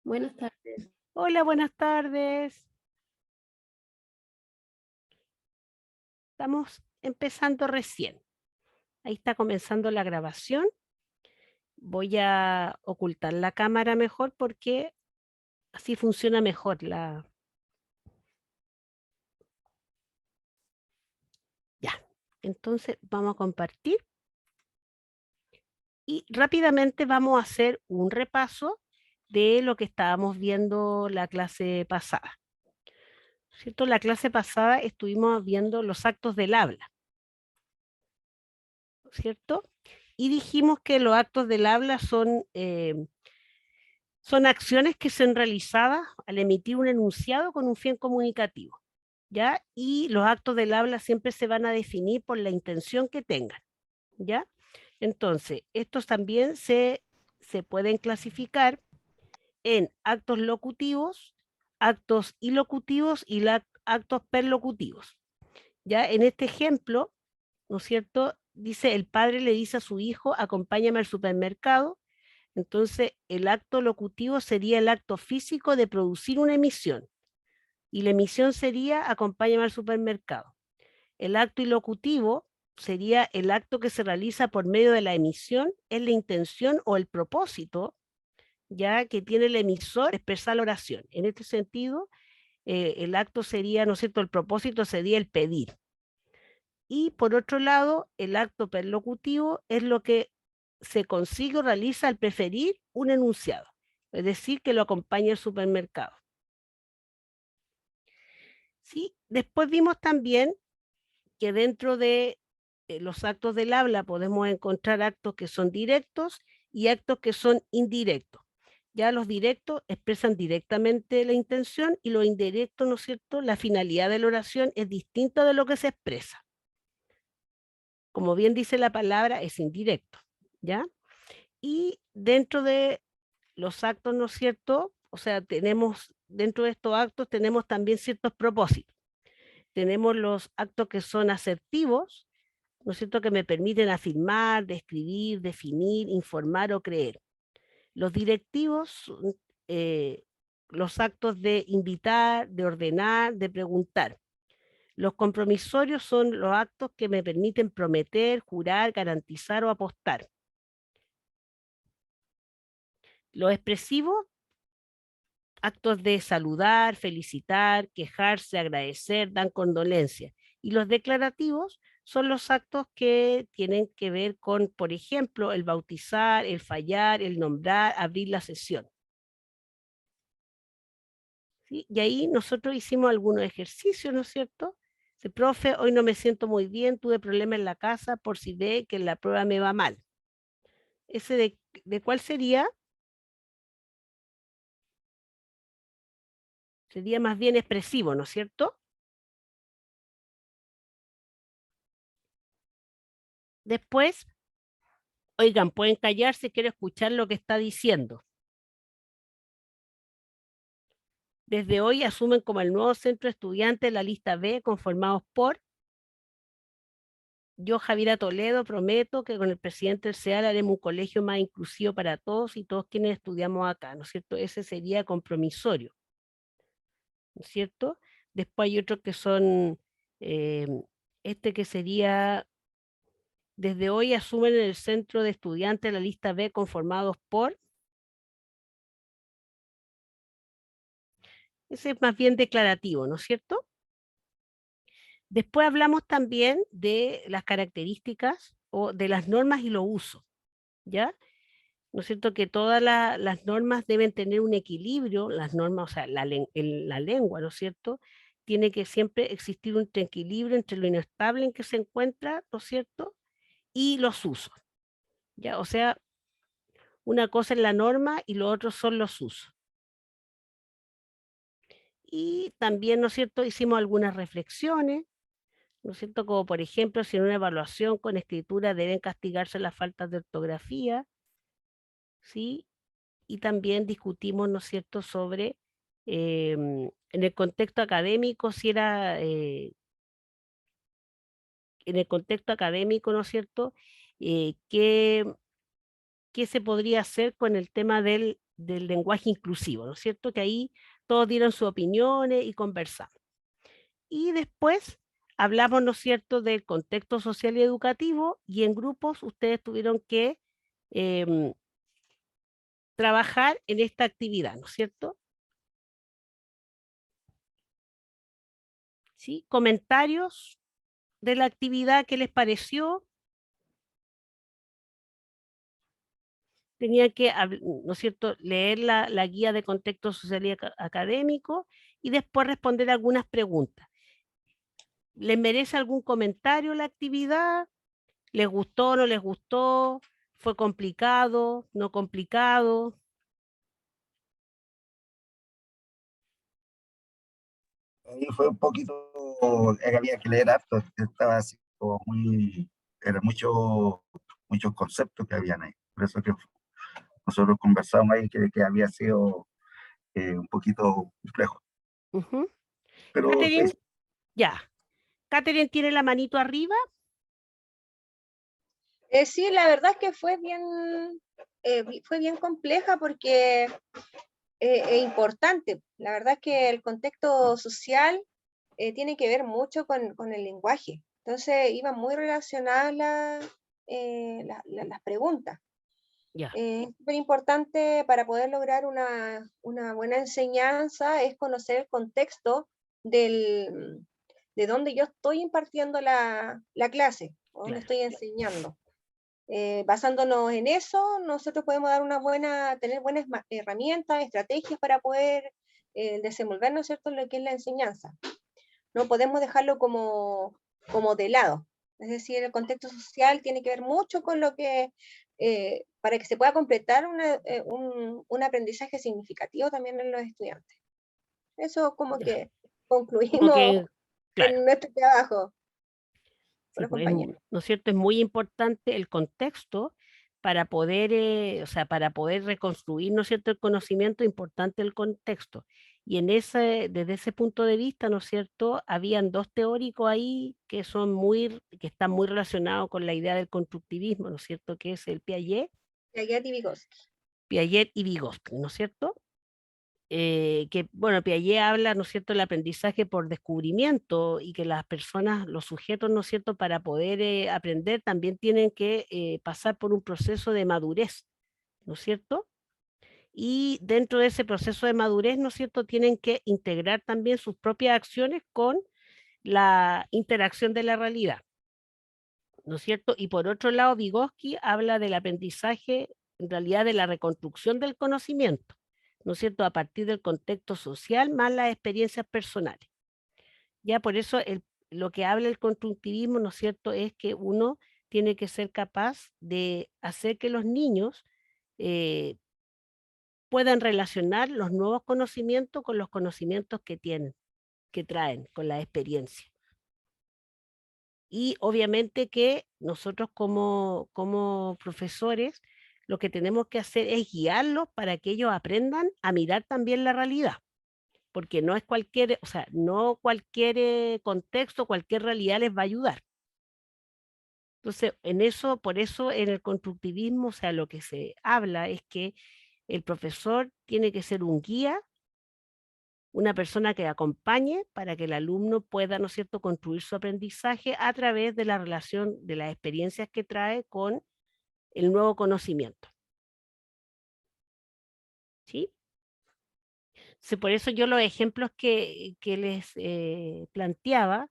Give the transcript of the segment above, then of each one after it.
Buenas tardes. Hola, buenas tardes. Estamos empezando recién. Ahí está comenzando la grabación. Voy a ocultar la cámara mejor porque así funciona mejor la... Ya. Entonces vamos a compartir y rápidamente vamos a hacer un repaso de lo que estábamos viendo la clase pasada. ¿Cierto? La clase pasada estuvimos viendo los actos del habla, ¿cierto? Y dijimos que los actos del habla son acciones que son realizadas al emitir un enunciado con un fin comunicativo, ¿ya? Y los actos del habla siempre se van a definir por la intención que tengan, ¿ya? Entonces, estos también se pueden clasificar en actos locutivos, actos ilocutivos y actos perlocutivos, ¿ya? En este ejemplo, ¿no es cierto? Dice, el padre le dice a su hijo, acompáñame al supermercado. Entonces, el acto locutivo sería el acto físico de producir una emisión y la emisión sería acompáñame al supermercado. El acto ilocutivo sería el acto que se realiza por medio de la emisión, es la intención o el propósito ya que tiene el emisor de expresar la oración. En este sentido, el acto sería, ¿no es cierto?, el propósito sería el pedir. Y por otro lado, el acto perlocutivo es lo que se consigue o realiza al preferir un enunciado, es decir, que lo acompaña al supermercado. ¿Sí? Después vimos también que dentro de los actos del habla podemos encontrar actos que son directos y actos que son indirectos. Ya los directos expresan directamente la intención y los indirectos, ¿no es cierto? La finalidad de la oración es distinta de lo que se expresa. Como bien dice la palabra, es indirecto, ¿ya? Y dentro de los actos, ¿no es cierto? O sea, tenemos, dentro de estos actos tenemos también ciertos propósitos. Tenemos los actos que son asertivos, ¿no es cierto?, que me permiten afirmar, describir, definir, informar o creer. Los directivos, eh, los actos de invitar, de ordenar, de preguntar. Los compromisorios son los actos que me permiten prometer, jurar, garantizar o apostar. Los expresivos, actos de saludar, felicitar, quejarse, agradecer, dan condolencias. Y los declarativos son los actos que tienen que ver con, por ejemplo, el bautizar, el fallar, el nombrar, abrir la sesión. ¿Sí? Y ahí nosotros hicimos algunos ejercicios, ¿no es cierto? Dice, profe, hoy no me siento muy bien, tuve problemas en la casa por si ve que en la prueba me va mal. ¿Ese de cuál sería? Sería más bien expresivo, ¿no es cierto? Después, oigan, pueden callarse, quiero escuchar lo que está diciendo. Desde hoy asumen como el nuevo centro de estudiantes la lista B conformados por yo, Javiera Toledo, prometo que con el presidente del CEAL haremos un colegio más inclusivo para todos y todos quienes estudiamos acá, ¿no es cierto? Ese sería compromisorio, ¿no es cierto? Después hay otros que son, eh, este que sería, desde hoy asumen en el centro de estudiantes la lista B conformados por, ese es más bien declarativo, ¿no es cierto? Después hablamos también de las características o de las normas y los usos, ¿ya? ¿No es cierto? Que todas las normas deben tener un equilibrio, las normas, o sea, la lengua, ¿no es cierto? Tiene que siempre existir un equilibrio entre lo inestable en que se encuentra, ¿no es cierto? Y los usos, ¿ya? O sea, una cosa es la norma y lo otro son los usos. Y también, ¿no es cierto? Hicimos algunas reflexiones, ¿no es cierto? Como por ejemplo, si en una evaluación con escritura deben castigarse las faltas de ortografía, ¿sí? Y también discutimos, ¿no es cierto?, sobre, en el contexto académico, si era, en el contexto académico, ¿no es cierto?, ¿qué se podría hacer con el tema del del lenguaje inclusivo, ¿no es cierto? Que ahí todos dieron sus opiniones y conversamos. Y después hablamos, ¿no es cierto?, del contexto social y educativo, y en grupos ustedes tuvieron que em, trabajar en esta actividad, ¿no es cierto? ¿Sí? Comentarios de la actividad, ¿qué les pareció? Tenía que, ¿no es cierto?, leer la guía de contexto social y académico y después responder algunas preguntas. ¿Les merece algún comentario la actividad? ¿Les gustó o no les gustó? ¿Fue complicado? ¿No complicado? Ahí fue un poquito, había que leer harto, estaba así como muy, eran muchos conceptos que habían ahí. Por eso que nosotros conversamos ahí que había sido un poquito complejo. Ujú. Pero sí, Catherine, ya. Catherine tiene la manito arriba. Sí, la verdad es que fue bien compleja porque es importante. La verdad es que el contexto social tiene que ver mucho con el lenguaje. Entonces, iban muy relacionadas las preguntas. Ya, Es súper importante para poder lograr una buena enseñanza, es conocer el contexto de donde yo estoy impartiendo la clase, o donde claro. estoy enseñando. Basándonos en eso, nosotros podemos tener buenas herramientas, estrategias para poder desenvolvernos, ¿cierto?, en lo que es la enseñanza. No podemos dejarlo como de lado. Es decir, el contexto social tiene que ver mucho con lo que, para que se pueda completar un aprendizaje significativo también en los estudiantes. Eso como Ya. que Como concluimos que, claro. en nuestro trabajo con Sí, los pues, compañeros. ¿no es cierto? Es muy importante el contexto para poder, o sea, para poder reconstruir, ¿no es cierto?, el conocimiento, importante el contexto. Y desde ese punto de vista, ¿no es cierto?, habían dos teóricos ahí que están muy relacionados con la idea del constructivismo, ¿no es cierto?, que es el Piaget y Vygotsky. Piaget y Vygotsky, ¿no es cierto? Que, bueno, Piaget habla, ¿no es cierto?, del aprendizaje por descubrimiento y que las personas, los sujetos, ¿no es cierto?, para poder aprender también tienen que pasar por un proceso de madurez, ¿no es cierto? Y dentro de ese proceso de madurez, ¿no es cierto?, tienen que integrar también sus propias acciones con la interacción de la realidad, ¿no es cierto? Y por otro lado, Vygotsky habla del aprendizaje, en realidad de la reconstrucción del conocimiento, ¿no es cierto?, a partir del contexto social más las experiencias personales. Ya por eso lo que habla el constructivismo, ¿no es cierto?, es que uno tiene que ser capaz de hacer que los niños eh, puedan relacionar los nuevos conocimientos con los conocimientos que tienen, que traen, con la experiencia. Y obviamente que nosotros como profesores lo que tenemos que hacer es guiarlos para que ellos aprendan a mirar también la realidad, porque no es cualquier, o sea, no cualquier contexto, cualquier realidad les va a ayudar. Entonces, por eso en el constructivismo, o sea, lo que se habla es que el profesor tiene que ser un guía, una persona que acompañe para que el alumno pueda, ¿no es cierto?, construir su aprendizaje a través de la relación de las experiencias que trae con el nuevo conocimiento. ¿Sí? Sí, por eso yo los ejemplos que les planteaba,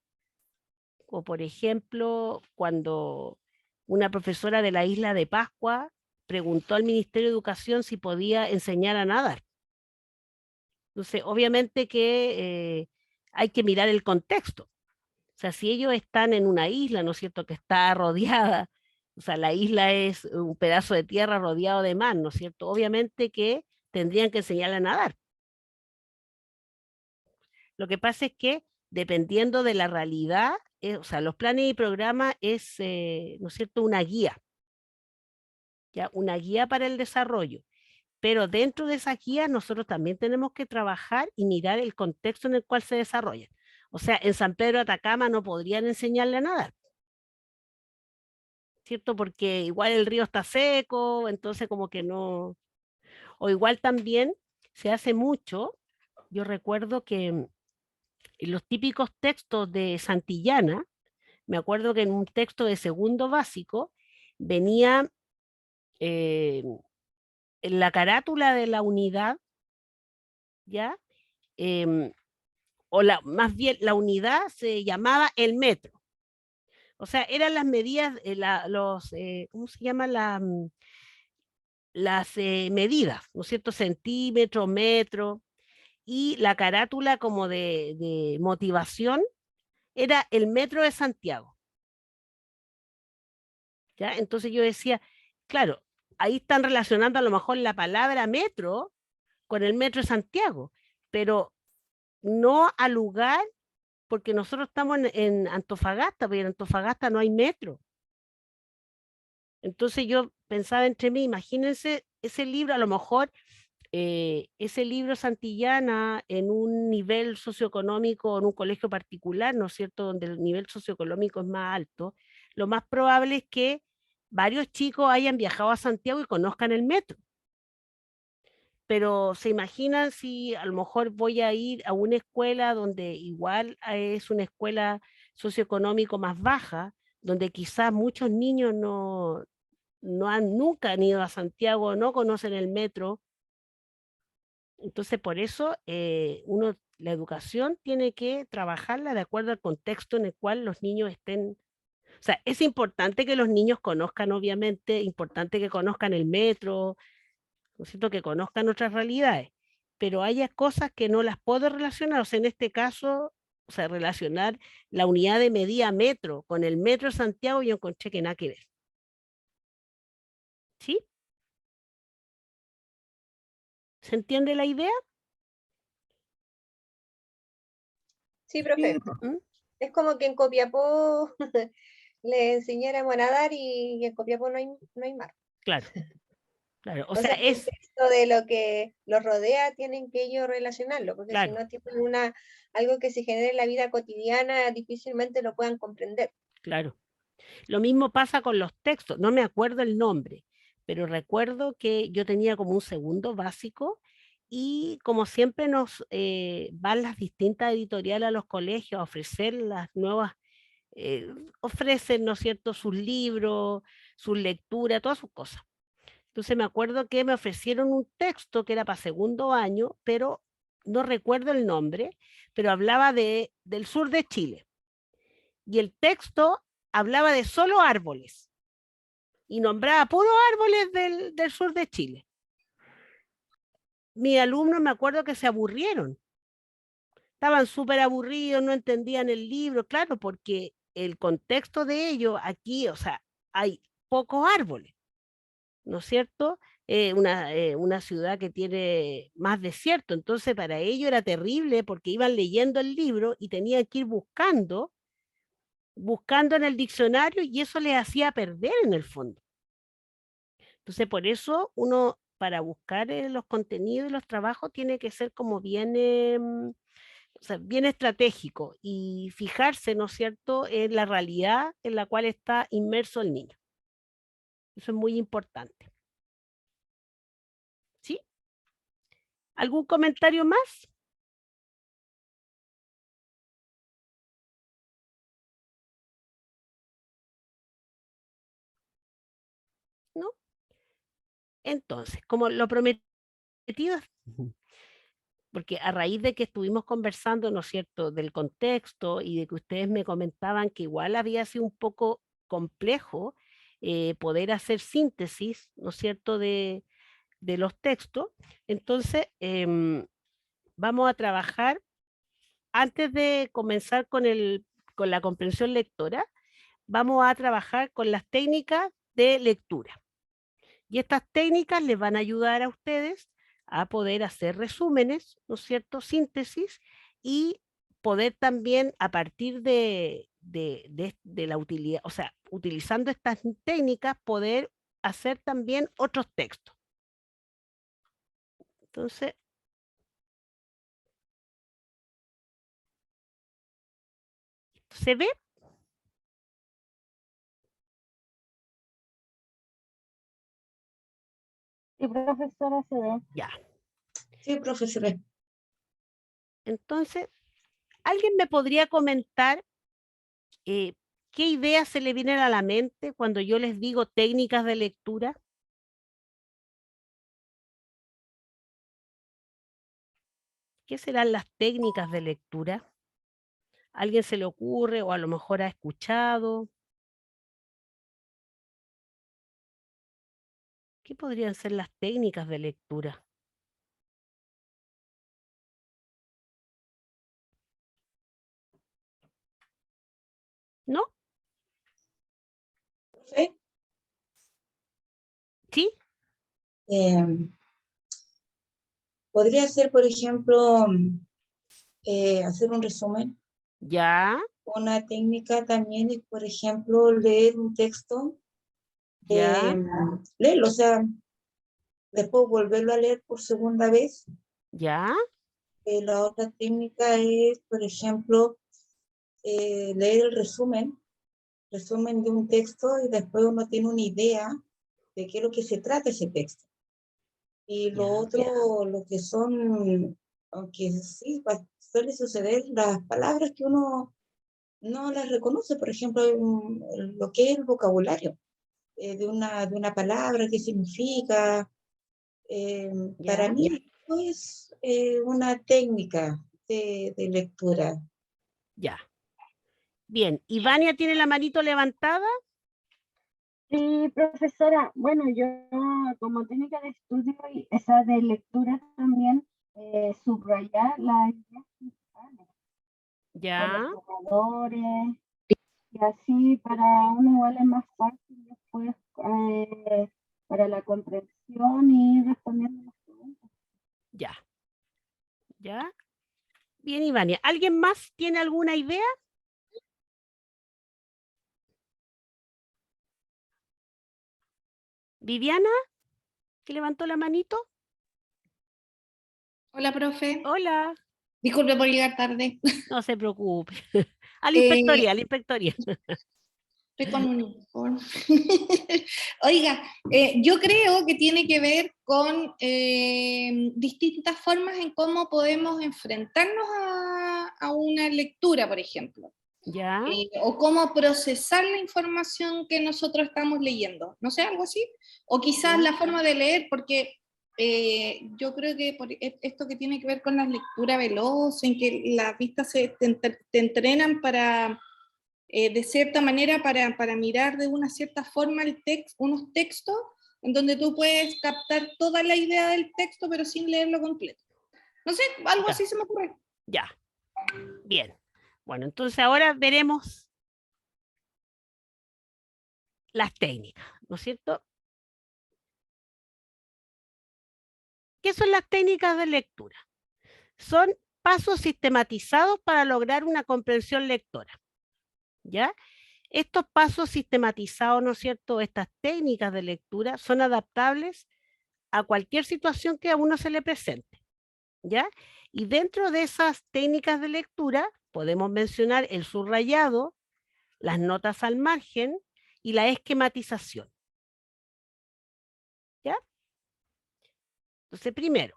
o por ejemplo, cuando una profesora de la isla de Pascua preguntó al Ministerio de Educación si podía enseñar a nadar. Entonces, obviamente que hay que mirar el contexto. O sea, si ellos están en una isla, ¿no es cierto?, que está rodeada, o sea, la isla es un pedazo de tierra rodeado de mar, ¿no es cierto? Obviamente que tendrían que enseñarle a nadar. Lo que pasa es que dependiendo de la realidad, o sea, los planes y programas es, ¿no es cierto?, una guía, ¿ya? Una guía para el desarrollo. Pero dentro de esa guía nosotros también tenemos que trabajar y mirar el contexto en el cual se desarrolla. O sea, en San Pedro de Atacama no podrían enseñarle a nadar, ¿cierto? Porque igual el río está seco, entonces como que no. O igual también se hace mucho, yo recuerdo que en los típicos textos de Santillana, me acuerdo que en un texto de segundo básico venía en la carátula de la unidad, ¿ya? Em, más bien la unidad se llamaba el metro. O sea, eran las medidas, ¿cómo se llama? Las medidas, ¿no es cierto? Centímetro, metro, y la carátula como de motivación era el metro de Santiago, ¿ya? Entonces yo decía, claro, ahí están relacionando a lo mejor la palabra metro con el metro de Santiago, pero no al lugar, porque nosotros estamos en Antofagasta, pero en Antofagasta no hay metro. Entonces yo pensaba entre mí, imagínense ese libro, a lo mejor ese libro Santillana en un nivel socioeconómico, en un colegio particular, ¿no es cierto?, donde el nivel socioeconómico es más alto, lo más probable es que varios chicos hayan viajado a Santiago y conozcan el metro. Pero se imaginan si a lo mejor voy a ir a una escuela donde igual es una escuela socioeconómico más baja, donde quizás muchos niños no han nunca han ido a Santiago, no conocen el metro. Entonces, por eso la educación tiene que trabajarla de acuerdo al contexto en el cual los niños estén. O sea, es importante que los niños conozcan, obviamente, importante que conozcan el metro, ¿no es cierto?, que conozcan otras realidades, pero hay cosas que no las puedo relacionar. O sea, en este caso, o sea, relacionar la unidad de medida metro con el metro de Santiago, yo encontré que nada que ver. ¿Sí? ¿Se entiende la idea? Sí, Sí, profe. ¿Mm? Es como que en Copiapó le enseñáramos a nadar y en Copiapó no hay mar. Claro, claro. O sea, Entonces, el contexto de lo que los rodea tienen que ellos relacionarlo, porque si claro, no tienen algo que se genere en la vida cotidiana, difícilmente lo puedan comprender. claro. Lo mismo pasa con los textos, no me acuerdo el nombre, pero recuerdo que yo tenía como un segundo básico y como siempre nos van las distintas editoriales a los colegios a ofrecer las nuevas, ofrecen, ¿no es cierto?, sus libros, sus lecturas, todas sus cosas. Entonces me acuerdo que me ofrecieron un texto que era para segundo año, pero no recuerdo el nombre, pero hablaba del sur de Chile. Y el texto hablaba de solo árboles y nombraba puros árboles del sur de Chile. Mis alumnos me acuerdo que se aburrieron, estaban súper aburridos, no entendían el libro, claro, porque el contexto de ellos aquí, o sea, hay pocos árboles, ¿no es cierto? Una ciudad que tiene más desierto, entonces para ellos era terrible porque iban leyendo el libro y tenían que ir buscando en el diccionario y eso les hacía perder en el fondo. Entonces, por eso uno, para buscar los contenidos y los trabajos, tiene que ser como bien, o sea, bien estratégico y fijarse, ¿no es cierto?, en la realidad en la cual está inmerso el niño. Eso es muy importante. ¿Sí? ¿Algún comentario más? ¿No? Entonces, como lo prometido, porque a raíz de que estuvimos conversando, ¿no es cierto?, del contexto y de que ustedes me comentaban que igual había sido un poco complejo poder hacer síntesis, ¿no es cierto?, de los textos, entonces vamos a trabajar, antes de comenzar con la comprensión lectora, vamos a trabajar con las técnicas de lectura. Y estas técnicas les van a ayudar a ustedes a poder hacer resúmenes, ¿no es cierto?, síntesis, y poder también a partir de la utilidad, o sea, utilizando estas técnicas, poder hacer también otros textos. Entonces, ¿se ve? Sí, profesora, se ve. Ya. Sí, profesora. Entonces, ¿alguien me podría comentar qué ideas se le vienen a la mente cuando yo les digo técnicas de lectura? ¿Qué serán las técnicas de lectura? ¿A alguien se le ocurre o a lo mejor ha escuchado? ¿Qué podrían ser las técnicas de lectura? ¿No? Profe, ¿Sí? podría ser, por ejemplo, hacer un resumen. Ya, Una técnica también es, por ejemplo, leer un texto, ya, leerlo, o sea, después volverlo a leer por segunda vez. ya, La otra técnica es, por ejemplo, leer el resumen de un texto y después uno tiene una idea de qué es lo que se trata ese texto. Y lo ya, otro, lo que son, aunque sí, suele suceder, las palabras que uno no las reconoce, por ejemplo, lo que es el vocabulario de una palabra, qué significa. Para ya, mí esto es una técnica de lectura. ya. Bien, ¿y Vania tiene la manito levantada? Sí, profesora, bueno, yo como técnica de estudio y esa de lectura también, subrayar las ideas principales con los Ya, jugadores, y así para uno igual es más fácil después para la comprensión y ir respondiendo las preguntas. ya, ya. Bien, y Vania, ¿alguien más tiene alguna idea? ¿Viviana? ¿Que levantó la manito? Hola, profe. Hola, Disculpe por llegar tarde. no se preocupe. A la Eh, inspectoría, a la inspectoría. Estoy con un uniforme. Oiga, yo creo que tiene que ver con distintas formas en cómo podemos enfrentarnos a una lectura, por ejemplo. Ya, O cómo procesar la información que nosotros estamos leyendo. No sé, algo así. O quizás ya, la forma de leer, porque yo creo que esto que tiene que ver con la lectura veloz, en que las vistas te entrenan para, de cierta manera, para mirar de una cierta forma unos textos, en donde tú puedes captar toda la idea del texto, pero sin leerlo completo. No sé, algo ya, así se me ocurre. ya. Bien. Bueno, entonces ahora veremos las técnicas, ¿no es cierto? ¿Qué son las técnicas de lectura? Son pasos sistematizados para lograr una comprensión lectora, ¿ya? Estos pasos sistematizados, ¿no es cierto? Estas técnicas de lectura son adaptables a cualquier situación que a uno se le presente, ¿ya? Y dentro de esas técnicas de lectura podemos mencionar el subrayado, las notas al margen y la esquematización, ¿ya? Entonces, primero,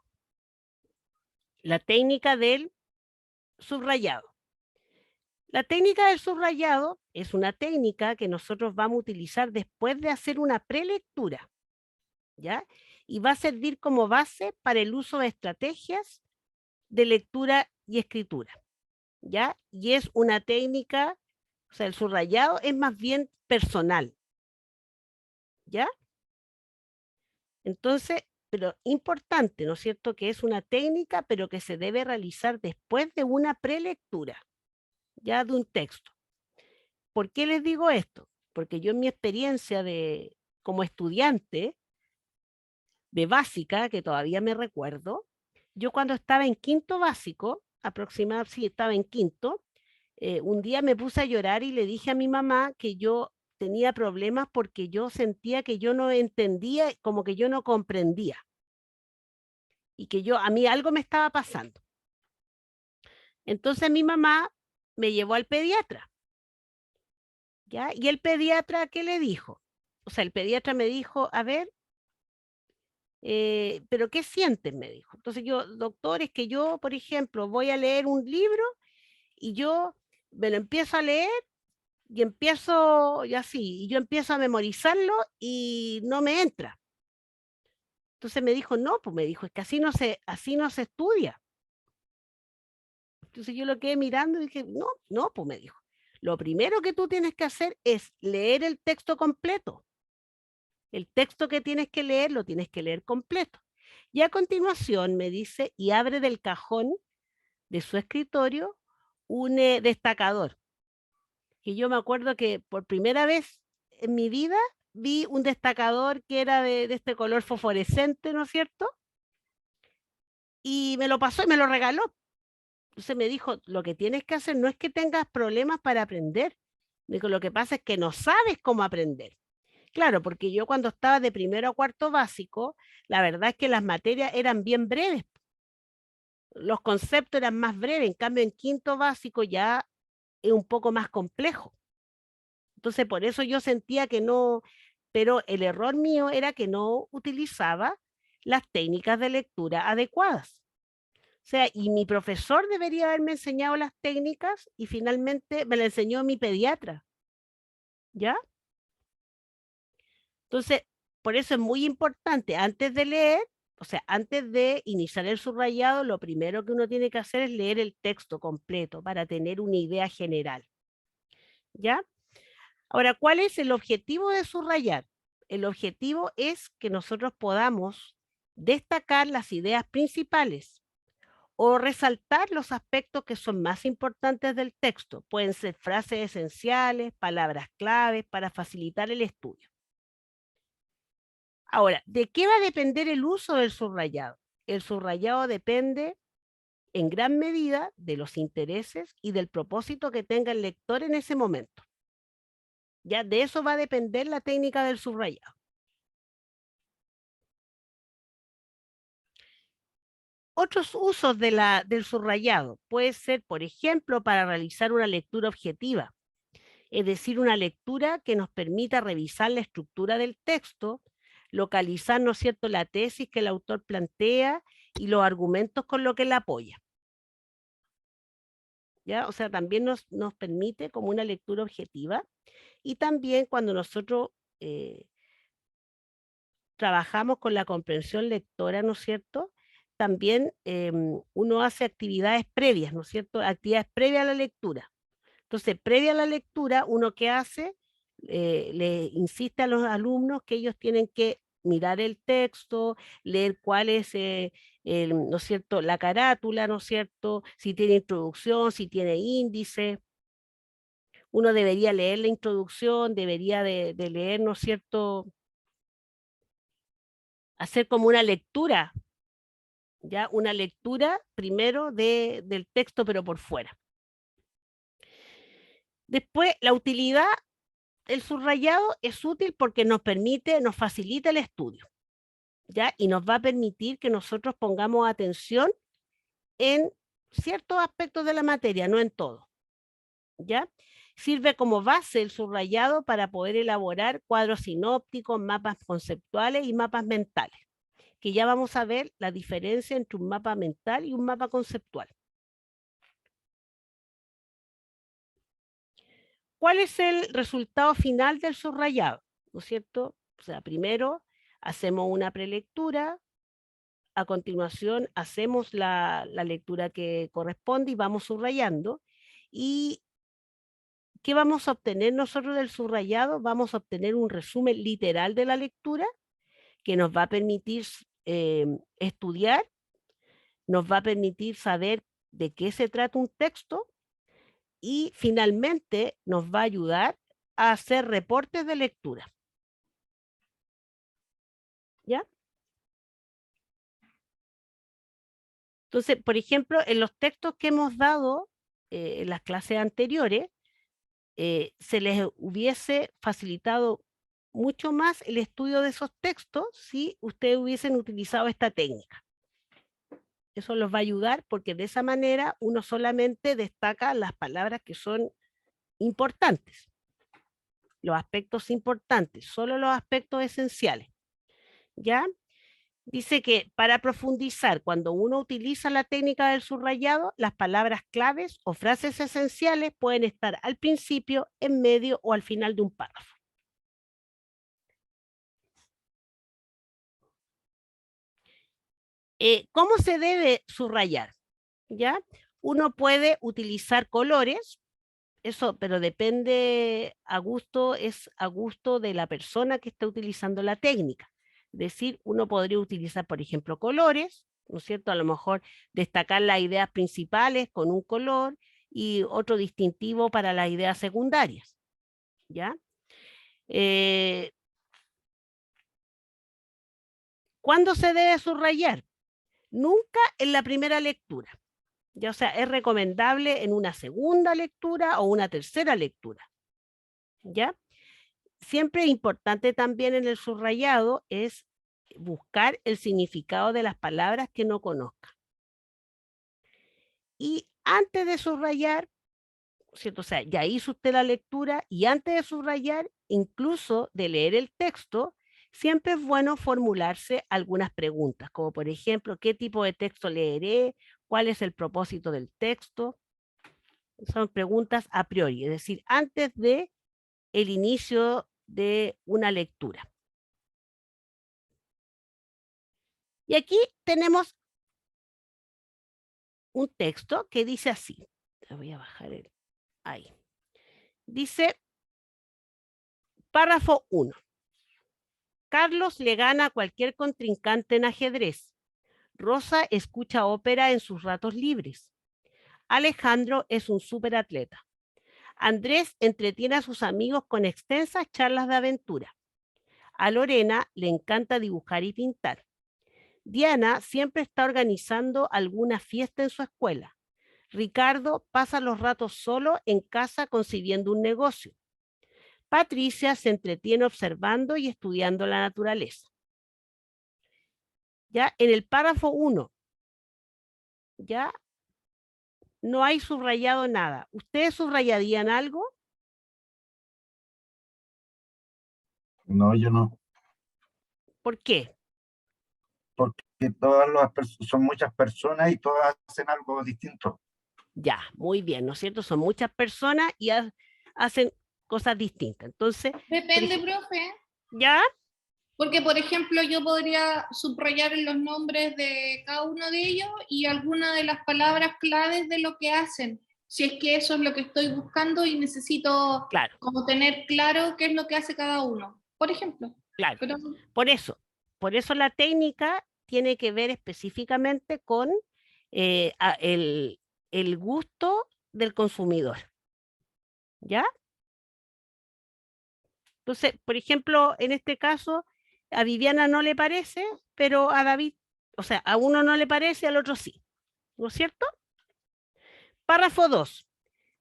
la técnica del subrayado. La técnica del subrayado es una técnica que nosotros vamos a utilizar después de hacer una prelectura, ¿ya? Y va a servir como base para el uso de estrategias de lectura y escritura, ¿ya? Y es una técnica, o sea, el subrayado es más bien personal, ¿ya? Entonces, pero importante, ¿no es cierto? Que es una técnica, pero que se debe realizar después de una prelectura, ya de un texto. ¿Por qué les digo esto? Porque yo en mi experiencia como estudiante de básica, que todavía me recuerdo, yo cuando estaba en quinto básico, aproximadamente, sí, estaba en quinto, un día me puse a llorar y le dije a mi mamá que yo tenía problemas porque yo sentía que yo no entendía, como que yo no comprendía y que a mí algo me estaba pasando. Entonces mi mamá me llevó al pediatra, ¿ya? Y el pediatra, ¿qué le dijo? O sea, el pediatra me dijo, a ver, pero ¿qué sientes? Me dijo. Entonces yo, doctor, es que yo, por ejemplo, voy a leer un libro y yo me lo empiezo a leer y empiezo, y así, y yo empiezo a memorizarlo y no me entra. Entonces me dijo, no, pues me dijo, es que así no se estudia. Entonces yo lo quedé mirando y dije, no, no, pues me dijo, lo primero que tú tienes que hacer es leer el texto completo. El texto que tienes que leer, lo tienes que leer completo. Y a continuación me dice, y abre del cajón de su escritorio un destacador. Que yo me acuerdo que por primera vez en mi vida vi un destacador que era de este color fosforescente, ¿no es cierto? Y me lo pasó y me lo regaló. Entonces me dijo, lo que tienes que hacer no es que tengas problemas para aprender. Me dijo, lo que pasa es que no sabes cómo aprender. Claro, porque yo cuando estaba de primero a cuarto básico, la verdad es que las materias eran bien breves. Los conceptos eran más breves, en cambio en quinto básico ya es un poco más complejo. Entonces por eso yo sentía que no, pero el error mío era que no utilizaba las técnicas de lectura adecuadas. O sea, y mi profesor debería haberme enseñado las técnicas y finalmente me la enseñó mi pediatra. ¿Ya? Entonces, por eso es muy importante, antes de leer, o sea, antes de iniciar el subrayado, lo primero que uno tiene que hacer es leer el texto completo para tener una idea general. ¿Ya? Ahora, ¿cuál es el objetivo de subrayar? El objetivo es que nosotros podamos destacar las ideas principales o resaltar los aspectos que son más importantes del texto. Pueden ser frases esenciales, palabras claves para facilitar el estudio. Ahora, ¿de qué va a depender el uso del subrayado? El subrayado depende en gran medida de los intereses y del propósito que tenga el lector en ese momento. Ya de eso va a depender la técnica del subrayado. Otros usos del subrayado puede ser, por ejemplo, para realizar una lectura objetiva, es decir, una lectura que nos permita revisar la estructura del texto, localizar, ¿no es cierto?, la tesis que el autor plantea y los argumentos con lo que la apoya. ¿Ya? O sea, también nos permite como una lectura objetiva y también cuando nosotros trabajamos con la comprensión lectora, ¿no es cierto? También uno hace actividades previas, ¿no es cierto? Actividades previas a la lectura. Entonces, previa a la lectura, uno que hace, le insiste a los alumnos que ellos tienen que mirar el texto, leer cuál es, ¿no es cierto?, la carátula, ¿no es cierto?, si tiene introducción, si tiene índice. Uno debería leer la introducción, debería de leer, ¿no es cierto?, hacer como una lectura, ¿ya? Una lectura primero del texto, pero por fuera. Después, la utilidad, el subrayado es útil porque nos permite, nos facilita el estudio, ¿ya? Y nos va a permitir que nosotros pongamos atención en ciertos aspectos de la materia, no en todo, ¿ya? Sirve como base el subrayado para poder elaborar cuadros sinópticos, mapas conceptuales y mapas mentales, que ya vamos a ver la diferencia entre un mapa mental y un mapa conceptual. ¿Cuál es el resultado final del subrayado? ¿No es cierto? O sea, primero hacemos una prelectura, a continuación hacemos la lectura que corresponde y vamos subrayando. ¿Y qué vamos a obtener nosotros del subrayado? Vamos a obtener un resumen literal de la lectura que nos va a permitir estudiar, nos va a permitir saber de qué se trata un texto y finalmente nos va a ayudar a hacer reportes de lectura. ¿Ya? Entonces, por ejemplo, en los textos que hemos dado en las clases anteriores, se les hubiese facilitado mucho más el estudio de esos textos si ustedes hubiesen utilizado esta técnica. Eso los va a ayudar porque de esa manera uno solamente destaca las palabras que son importantes, los aspectos importantes, solo los aspectos esenciales. ¿Ya? Dice que para profundizar, cuando uno utiliza la técnica del subrayado, las palabras claves o frases esenciales pueden estar al principio, en medio o al final de un párrafo. ¿Cómo se debe subrayar? ¿Ya? Uno puede utilizar colores, eso, pero depende es a gusto de la persona que está utilizando la técnica. Es decir, uno podría utilizar, por ejemplo, colores, ¿no es cierto? A lo mejor destacar las ideas principales con un color y otro distintivo para las ideas secundarias, ¿ya? ¿Cuándo se debe subrayar? Nunca en la primera lectura. Ya, o sea, es recomendable en una segunda lectura o una tercera lectura. ¿Ya? Siempre importante también en el subrayado es buscar el significado de las palabras que no conozca. Y antes de subrayar, ¿cierto? O sea, ya hizo usted la lectura y antes de subrayar, incluso de leer el texto, siempre es bueno formularse algunas preguntas, como por ejemplo, ¿qué tipo de texto leeré? ¿Cuál es el propósito del texto? Son preguntas a priori, es decir, antes de el inicio de una lectura. Y aquí tenemos un texto que dice así. Voy a bajar ahí. Dice, párrafo 1. Carlos le gana a cualquier contrincante en ajedrez. Rosa escucha ópera en sus ratos libres. Alejandro es un superatleta. Andrés entretiene a sus amigos con extensas charlas de aventura. A Lorena le encanta dibujar y pintar. Diana siempre está organizando alguna fiesta en su escuela. Ricardo pasa los ratos solo en casa concibiendo un negocio. Patricia se entretiene observando y estudiando la naturaleza. Ya en el párrafo 1, ya no hay subrayado nada. ¿Ustedes subrayarían algo? No, yo no, ¿Por qué? porque son muchas personas y todas hacen algo distinto. Ya, muy bien, ¿no es cierto? Son muchas personas y hacen cosas distintas. Entonces, Depende, profe, ¿ya? porque por ejemplo yo podría subrayar en los nombres de cada uno de ellos y algunas de las palabras claves de lo que hacen, si es que eso es lo que estoy buscando y necesito Claro, como tener claro qué es lo que hace cada uno, por ejemplo. claro. Pero Por eso la técnica tiene que ver específicamente con el gusto del consumidor. ¿Ya? Entonces, por ejemplo, en este caso, a Viviana no le parece, pero a David, o sea, a uno no le parece, al otro sí. ¿No es cierto? Párrafo 2.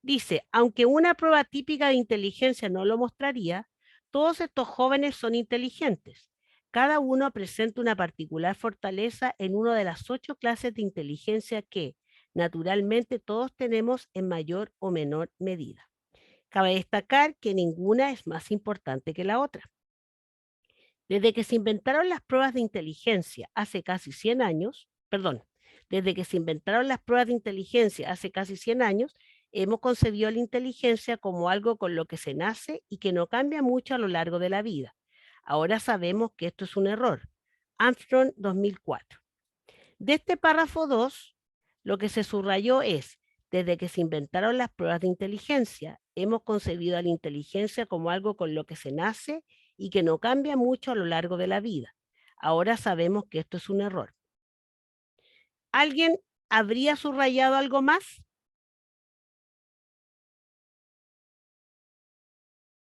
Dice, aunque una prueba típica de inteligencia no lo mostraría, todos estos jóvenes son inteligentes. Cada uno presenta una particular fortaleza en una de las 8 clases de inteligencia que, naturalmente, todos tenemos en mayor o menor medida. Cabe destacar que ninguna es más importante que la otra. Desde que se inventaron las pruebas de inteligencia hace casi 100 años, desde que se inventaron las pruebas de inteligencia hace casi 100 años, hemos concebido la inteligencia como algo con lo que se nace y que no cambia mucho a lo largo de la vida. Ahora sabemos que esto es un error. Armstrong 2004. De este párrafo 2, lo que se subrayó es, desde que se inventaron las pruebas de inteligencia, hemos concebido a la inteligencia como algo con lo que se nace y que no cambia mucho a lo largo de la vida. Ahora sabemos que esto es un error. ¿Alguien habría subrayado algo más?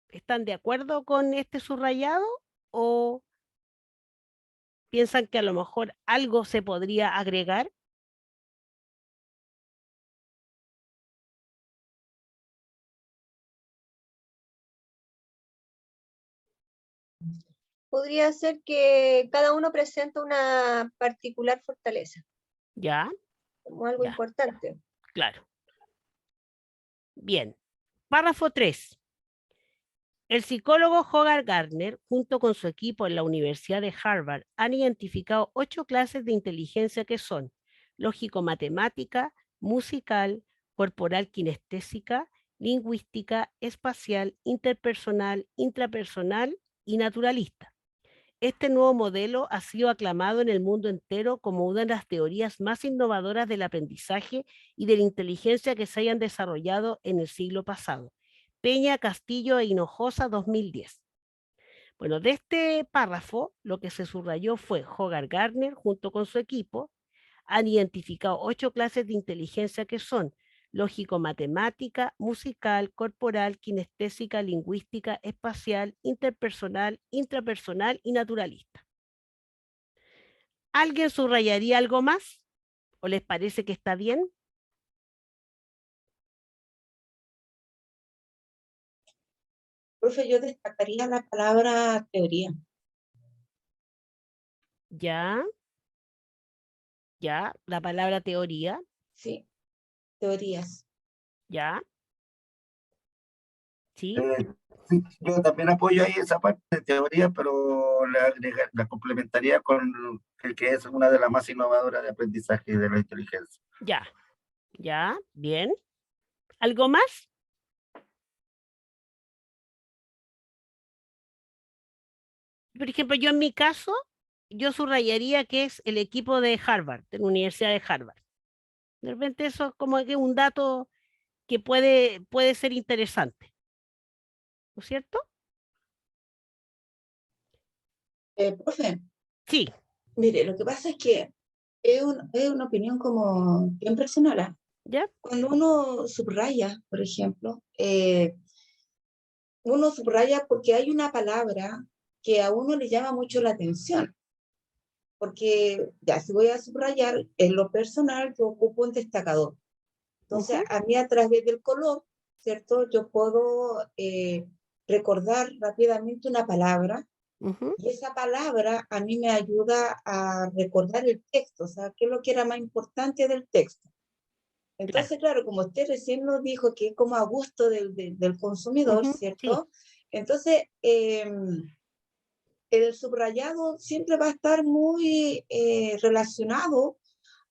¿Están de acuerdo con este subrayado o piensan que a lo mejor algo se podría agregar? Podría ser que cada uno presenta una particular fortaleza, Ya, como algo ya, importante. claro. Bien. Párrafo 3. El psicólogo Hogarth Gardner, junto con su equipo en la Universidad de Harvard, han identificado 8 clases de inteligencia que son lógico-matemática, musical, corporal kinestésica, lingüística, espacial, interpersonal, intrapersonal y naturalista. Este nuevo modelo ha sido aclamado en el mundo entero como una de las teorías más innovadoras del aprendizaje y de la inteligencia que se hayan desarrollado en el siglo pasado. Peña, Castillo e Hinojosa, 2010. Bueno, de este párrafo, lo que se subrayó fue Hogarth Gardner, junto con su equipo, han identificado 8 clases de inteligencia que son lógico-matemática, musical, corporal, kinestésica, lingüística, espacial, interpersonal, intrapersonal y naturalista. ¿Alguien subrayaría algo más? ¿O les parece que está bien? Profe, yo destacaría la palabra teoría. Ya, la palabra teoría, Sí, teorías. ya, sí, Sí, yo también apoyo ahí esa parte de teoría, pero la complementaría con que es una de las más innovadoras de aprendizaje de la inteligencia. ya, bien. ¿Algo más? Por ejemplo, yo en mi caso, yo subrayaría que es el equipo de Harvard, de la Universidad de Harvard. De repente eso es como que un dato que puede ser interesante, ¿no es cierto? Profe, Sí, mire, lo que pasa es que es una opinión como bien personal. ¿Ah? ¿ya? Cuando uno subraya, por ejemplo, uno subraya porque hay una palabra que a uno le llama mucho la atención. Porque ya si voy a subrayar, en lo personal yo ocupo un destacador. Entonces, a mí a través del color, ¿cierto? Yo puedo recordar rápidamente una palabra y esa palabra a mí me ayuda a recordar el texto, o sea, qué es lo que era más importante del texto. Entonces, claro, como usted recién nos dijo que es como a gusto del consumidor, Sí, ¿cierto? Entonces, el subrayado siempre va a estar muy relacionado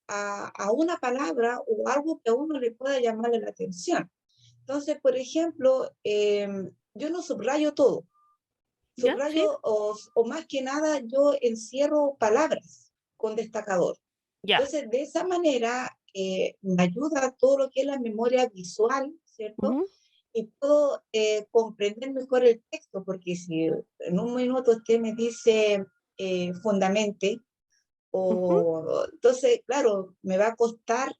a una palabra o algo que a uno le pueda llamarle la atención. Entonces, por ejemplo, yo no subrayo todo. ¿ya? Sí, Subrayo o más que nada yo encierro palabras con destacador. ya. Entonces, de esa manera me ayuda todo lo que es la memoria visual, ¿cierto? Y puedo comprender mejor el texto, porque si en un minuto usted me dice fundamente, entonces, claro, me va a costar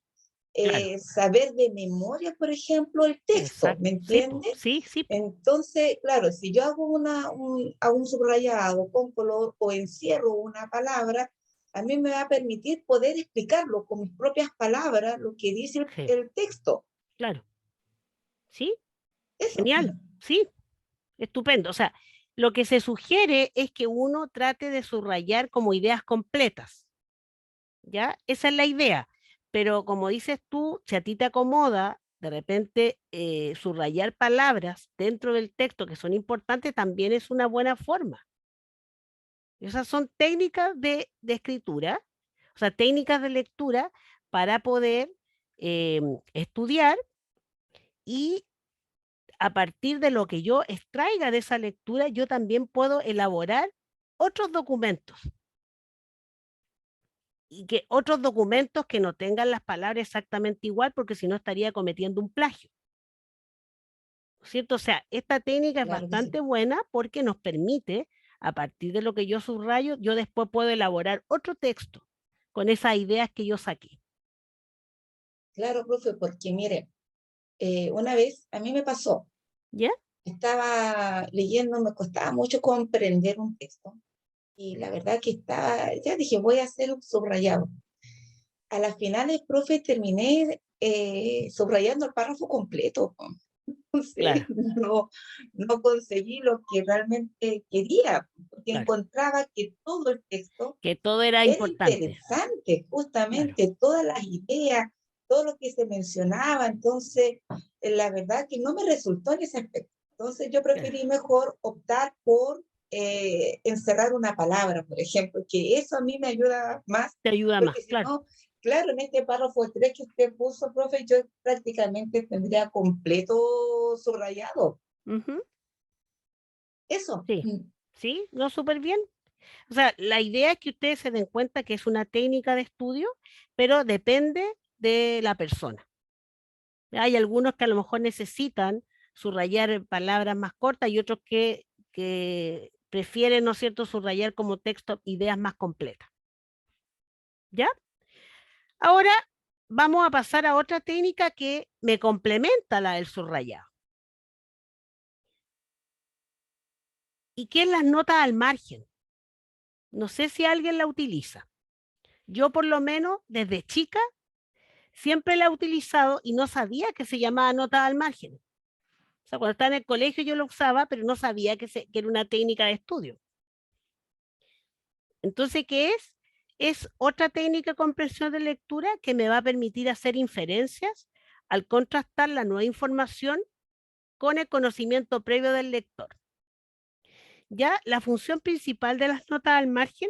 Claro, saber de memoria, por ejemplo, el texto, exacto. ¿me Sí, po, entiende? sí, sí, po, Entonces, claro, si yo hago hago un subrayado con color o encierro una palabra, a mí me va a permitir poder explicarlo con mis propias palabras, lo que dice sí, el texto. claro. Sí, Eso. genial. Sí, estupendo. O sea, lo que se sugiere es que uno trate de subrayar como ideas completas, ¿ya? Esa es la idea. Pero como dices tú, si a ti te acomoda, de repente subrayar palabras dentro del texto que son importantes también es una buena forma. Esas son técnicas de escritura, o sea, técnicas de lectura para poder estudiar y a partir de lo que yo extraiga de esa lectura, yo también puedo elaborar otros documentos y que otros documentos que no tengan las palabras exactamente igual, porque si no estaría cometiendo un plagio. ¿Cierto? O sea, esta técnica es Claro que sí. bastante buena porque nos permite, a partir de lo que yo subrayo, yo después puedo elaborar otro texto con esas ideas que yo saqué. Claro, profe, porque mire, una vez a mí me pasó, ¿Ya? estaba leyendo, me costaba mucho comprender un texto y la verdad que estaba, ya dije, voy a hacer un subrayado. A las finales, profe, terminé subrayando el párrafo completo. Entonces, Claro, no conseguí lo que realmente quería, porque claro. encontraba que todo el texto Que todo era era importante. interesante, Claro. justamente todas las ideas, todo lo que se mencionaba. Entonces, la verdad que no me resultó en ese aspecto. Entonces yo preferí mejor optar por encerrar una palabra, por ejemplo, que eso a mí me ayuda más, Te ayuda más, porque si claro. no, claro, en este párrafo 3 que usted puso, profe, yo prácticamente tendría completo subrayado. Ujú, Eso. sí, sí, no, súper bien. O sea, la idea es que ustedes se den cuenta que es una técnica de estudio, pero depende de la persona. Hay algunos que a lo mejor necesitan subrayar palabras más cortas y otros que prefieren, ¿no es cierto?, subrayar como texto ideas más completas. ¿Ya? Ahora vamos a pasar a otra técnica que me complementa la del subrayado. ¿Y qué es las notas al margen? No sé si alguien la utiliza. Yo por lo menos desde chica siempre la he utilizado y no sabía que se llamaba notas al margen. O sea, cuando estaba en el colegio yo lo usaba, pero no sabía que era una técnica de estudio. Entonces, ¿qué es? Es otra técnica de comprensión de lectura que me va a permitir hacer inferencias al contrastar la nueva información con el conocimiento previo del lector. Ya la función principal de las notas al margen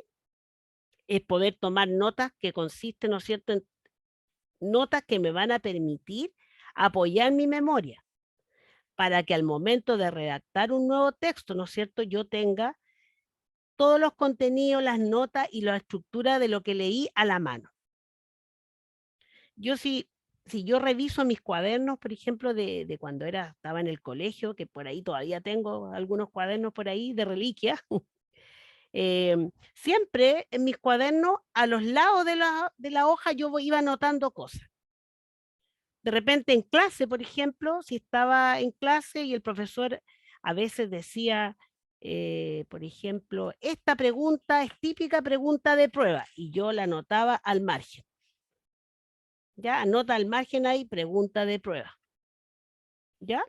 es poder tomar notas que consisten, ¿no es cierto?, en notas que me van a permitir apoyar mi memoria para que al momento de redactar un nuevo texto, ¿no es cierto?, yo tenga todos los contenidos, las notas y la estructura de lo que leí a la mano. Yo si yo reviso mis cuadernos, por ejemplo, de cuando estaba en el colegio, que por ahí todavía tengo algunos cuadernos por ahí de reliquia, siempre en mis cuadernos, a los lados de la hoja, yo iba anotando cosas. De repente en clase, por ejemplo, si estaba en clase y el profesor a veces decía, por ejemplo, esta pregunta es típica pregunta de prueba, y yo la anotaba al margen. ¿Ya? Anota al margen ahí, pregunta de prueba. ¿Ya?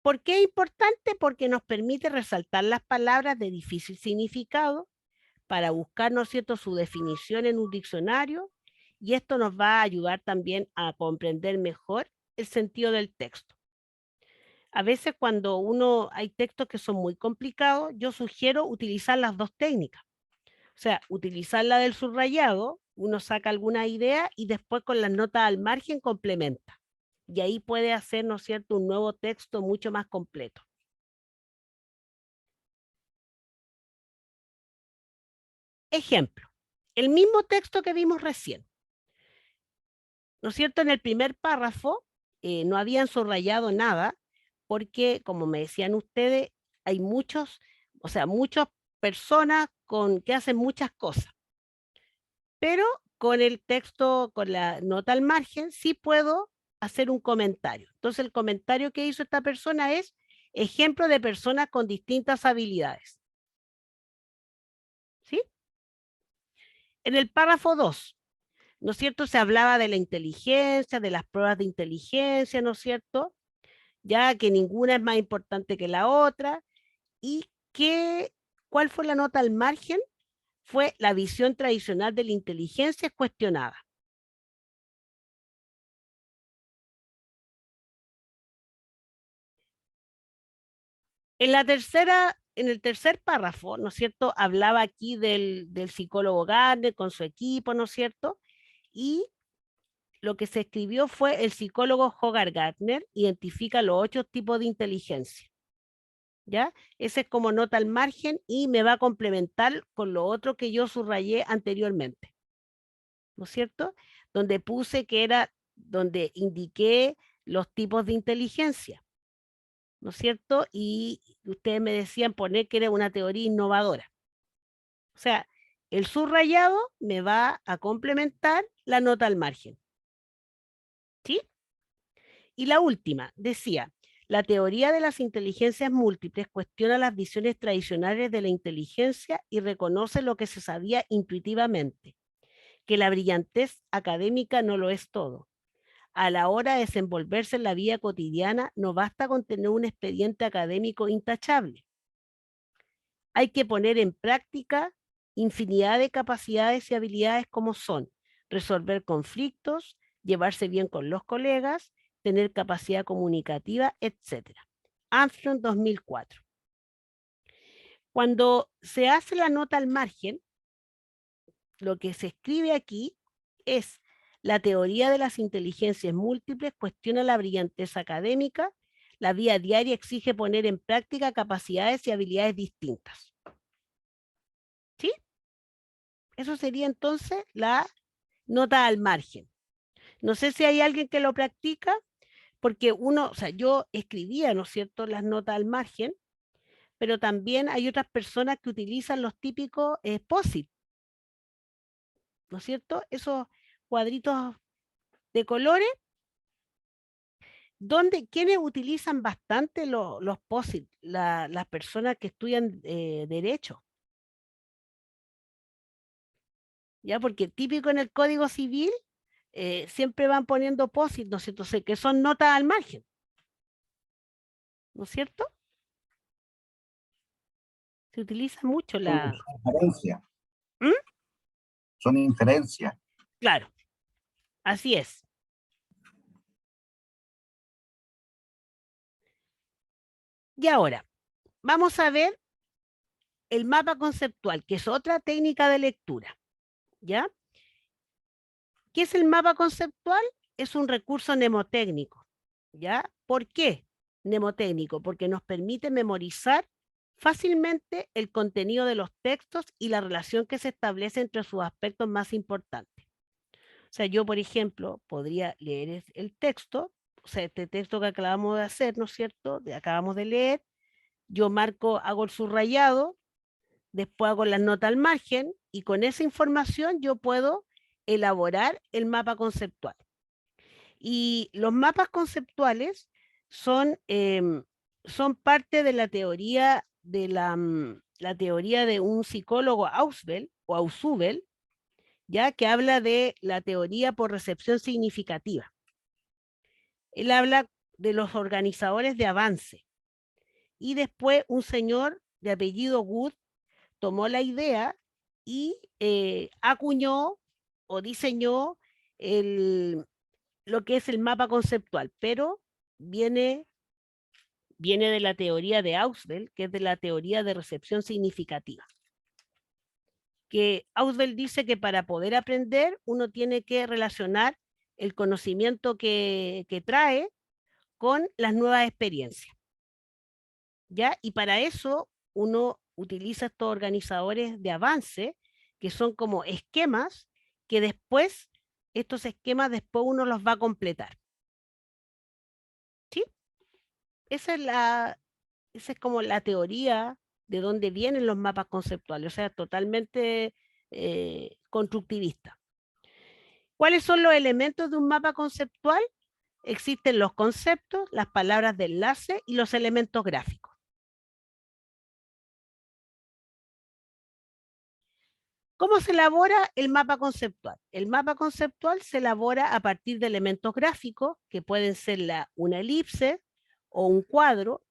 ¿Por qué es importante? Porque nos permite resaltar las palabras de difícil significado para buscar, ¿no es cierto?, su definición en un diccionario, y esto nos va a ayudar también a comprender mejor el sentido del texto. A veces cuando hay textos que son muy complicados, yo sugiero utilizar las dos técnicas. O sea, utilizar la del subrayado, uno saca alguna idea y después con las notas al margen complementa. Y ahí puede hacer, ¿no es cierto?, un nuevo texto mucho más completo. Ejemplo, el mismo texto que vimos recién, ¿no es cierto? En el primer párrafo no habían subrayado nada porque, como me decían ustedes, hay muchas personas que hacen muchas cosas. Pero con el texto, con la nota al margen, sí puedo hacer un comentario. Entonces, el comentario que hizo esta persona es ejemplo de personas con distintas habilidades. ¿Sí? En el párrafo 2, ¿no es cierto? Se hablaba de la inteligencia, de las pruebas de inteligencia, ¿no es cierto? Ya que ninguna es más importante que la otra. ¿Y cuál fue la nota al margen? Fue la visión tradicional de la inteligencia es cuestionada. En el tercer párrafo, ¿no es cierto? Hablaba aquí del psicólogo Gardner con su equipo, ¿no es cierto? Y lo que se escribió fue el psicólogo Hogarth Gardner identifica los 8 tipos de inteligencia. ¿Ya? Ese es como nota al margen y me va a complementar con lo otro que yo subrayé anteriormente. ¿No es cierto? Donde indiqué los tipos de inteligencia. ¿No es cierto? Y ustedes me decían poner que era una teoría innovadora. O sea, el subrayado me va a complementar la nota al margen. ¿Sí? Y la última, decía, la teoría de las inteligencias múltiples cuestiona las visiones tradicionales de la inteligencia y reconoce lo que se sabía intuitivamente, que la brillantez académica no lo es todo. A la hora de desenvolverse en la vida cotidiana, no basta con tener un expediente académico intachable. Hay que poner en práctica infinidad de capacidades y habilidades como son resolver conflictos, llevarse bien con los colegas, tener capacidad comunicativa, etc. Armstrong 2004. Cuando se hace la nota al margen, lo que se escribe aquí es: la teoría de las inteligencias múltiples cuestiona la brillantez académica, la vida diaria exige poner en práctica capacidades y habilidades distintas. ¿Sí? Eso sería entonces la nota al margen. No sé si hay alguien que lo practica, porque uno, o sea, yo escribía, ¿no es cierto?, las notas al margen, pero también hay otras personas que utilizan los típicos POSIT, ¿no es cierto? Esos cuadritos de colores, donde quienes utilizan bastante los POSIT, las personas que estudian Derecho. ¿Ya? Porque típico en el Código Civil, siempre van poniendo POSIT, ¿no es cierto? O sea, que son notas al margen, ¿no es cierto? Se utiliza mucho la... Son inferencias. ¿Mm? Son inferencias. Claro, así es. Y ahora, vamos a ver el mapa conceptual, que es otra técnica de lectura, ¿ya? ¿Qué es el mapa conceptual? Es un recurso mnemotécnico, ¿ya? ¿Por qué mnemotécnico? Porque nos permite memorizar fácilmente el contenido de los textos y la relación que se establece entre sus aspectos más importantes. O sea, yo, por ejemplo, podría leer el texto, o sea, este texto que acabamos de hacer, ¿no es cierto? Acabamos de leer, yo marco, hago el subrayado, después hago las notas al margen y con esa información yo puedo elaborar el mapa conceptual. Y los mapas conceptuales son parte de la teoría de la teoría de un psicólogo Ausubel, ya que habla de la teoría por recepción significativa. Él habla de los organizadores de avance. Y después un señor de apellido Wood tomó la idea y acuñó o diseñó lo que es el mapa conceptual, pero viene de la teoría de Ausubel, que es de la teoría de recepción significativa. Que Ausubel dice que para poder aprender uno tiene que relacionar el conocimiento que trae con las nuevas experiencias, ¿ya? Y para eso uno utiliza estos organizadores de avance, que son como esquemas, que después, estos esquemas después uno los va a completar. ¿Sí? Esa es como la teoría de dónde vienen los mapas conceptuales, o sea, totalmente constructivista. ¿Cuáles son los elementos de un mapa conceptual? Existen los conceptos, las palabras de enlace y los elementos gráficos. ¿Cómo se elabora el mapa conceptual? El mapa conceptual se elabora a partir de elementos gráficos, que pueden ser una elipse o un cuadro,